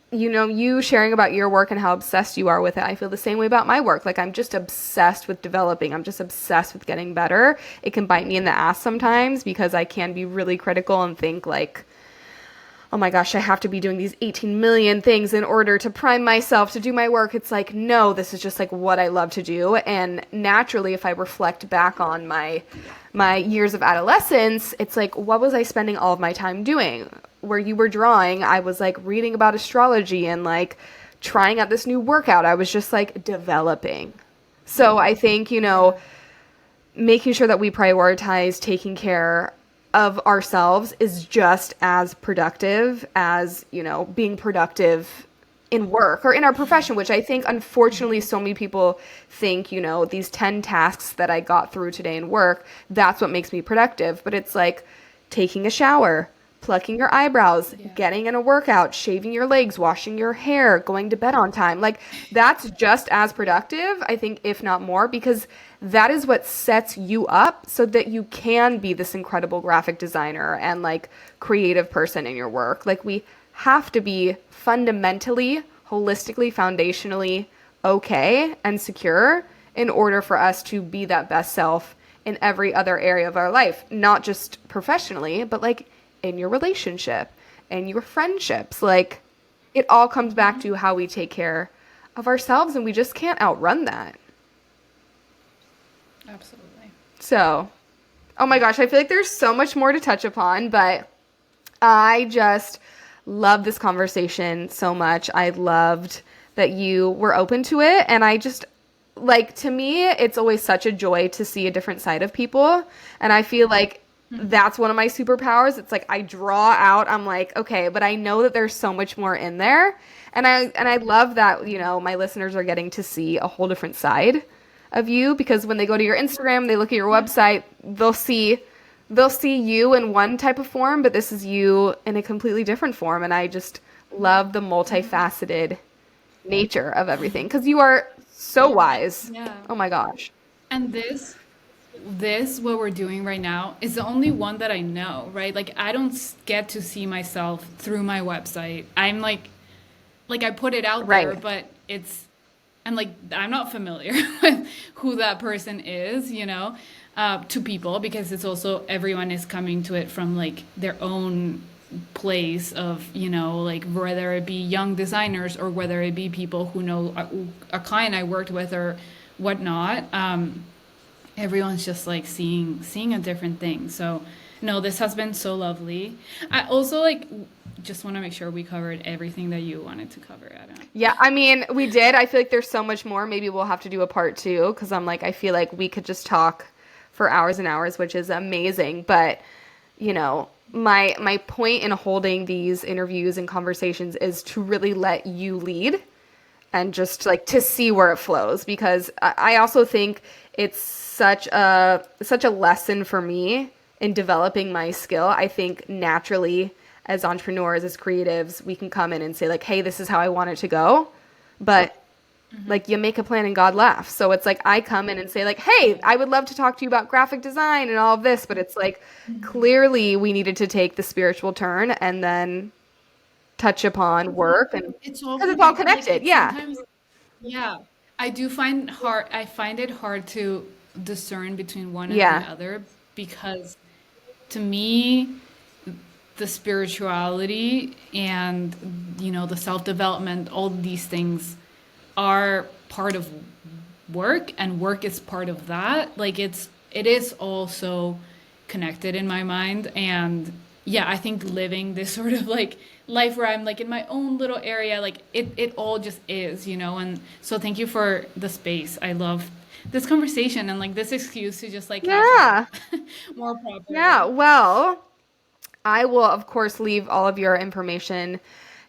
you sharing about your work and how obsessed you are with it. I feel the same way about my work. Like I'm just obsessed with developing. I'm just obsessed with getting better. It can bite me in the ass sometimes because I can be really critical and think like, oh my gosh, I have to be doing these 18 million things in order to prime myself to do my work. It's like, no, this is just like what I love to do. And naturally, if I reflect back on my years of adolescence, it's like, what was I spending all of my time doing? Where you were drawing, I was like reading about astrology and like trying out this new workout. I was just like developing. So I think, making sure that we prioritize taking care of ourselves is just as productive as, being productive in work or in our profession, which I think, unfortunately, so many people think, these 10 tasks that I got through today in work, that's what makes me productive. But it's like taking a shower, plucking your eyebrows, getting in a workout, shaving your legs, washing your hair, going to bed on time. Like that's just as productive, I think, if not more, because that is what sets you up so that you can be this incredible graphic designer and like creative person in your work. Like we have to be fundamentally, holistically, foundationally okay and secure in order for us to be that best self in every other area of our life, not just professionally, but like in your relationship and your friendships. Like it all comes back to how we take care of ourselves, and we just can't outrun that. Absolutely. So, oh my gosh, I feel like there's so much more to touch upon, but I just love this conversation so much. I loved that you were open to it, and I just like, to me, it's always such a joy to see a different side of people, and I feel like that's one of my superpowers. It's like I draw out, I'm like, okay, but I know that there's so much more in there. And I love that, my listeners are getting to see a whole different side of you, because when they go to your Instagram, they look at your website, they'll see you in one type of form, but this is you in a completely different form. And I just love the multifaceted nature of everything, because you are so wise. Yeah. Oh my gosh. And this what we're doing right now is the only one that I know, right? Like I don't get to see myself through my website. I'm like I put it out there, Right. but and like I'm not familiar with who that person is, to people, because it's also everyone is coming to it from like their own place of, you know, like whether it be young designers or whether it be people who know a client I worked with or whatnot. Everyone's just like seeing a different thing. So no, this has been so lovely. I also like just want to make sure we covered everything that you wanted to cover, Adam. Yeah, I mean, we did. I feel like there's so much more. Maybe we'll have to do a part two because I feel like we could just talk for hours and hours, which is amazing. But, you know, my point in holding these interviews and conversations is to really let you lead and just like to see where it flows, because I also think it's such a lesson for me in developing my skill. I think naturally as entrepreneurs, as creatives, we can come in and say like, hey, this is how I want it to go. But like you make a plan and God laughs. So it's like I come in and say like, hey, I would love to talk to you about graphic design and all of this. But it's like clearly we needed to take the spiritual turn and then touch upon work, and It's all because it's all connected. connected. Like Yeah. sometimes, yeah, I find it hard to discern between one and Yeah. the other because to me, the spirituality and, you know, the self-development, all these things are part of work, and work is part of that. Like it is also connected in my mind. And yeah, I think living this sort of like life where I'm like in my own little area, like it all just is, you know. And so thank you for the space. I love this conversation and like this excuse to just like catch up Yeah. more Yeah. properly. Well, I will, of course, leave all of your information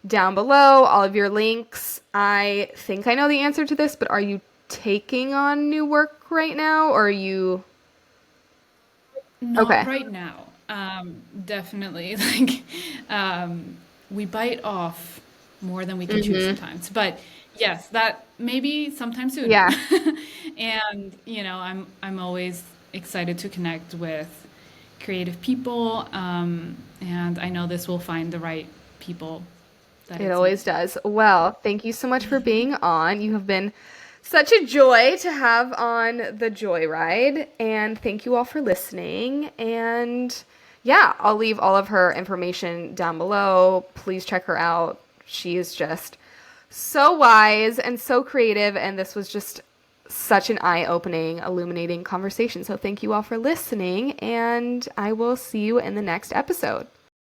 down below, all of your links. I think I know the answer to this, but are you taking on new work right now, or are you Not okay? right now. Definitely. Like, we bite off more than we can chew Mm-hmm. sometimes. But yes, that maybe sometime soon. Yeah. And, you know, I'm always excited to connect with creative people. And I know this will find the right people that It it's always meant to. does. Well, thank you so much for being on. You have been such a joy to have on the Joyride. And thank you all for listening. And yeah, I'll leave all of her information down below. Please check her out. She is just so wise and so creative. And this was just such an eye-opening, illuminating conversation. So thank you all for listening. And I will see you in the next episode.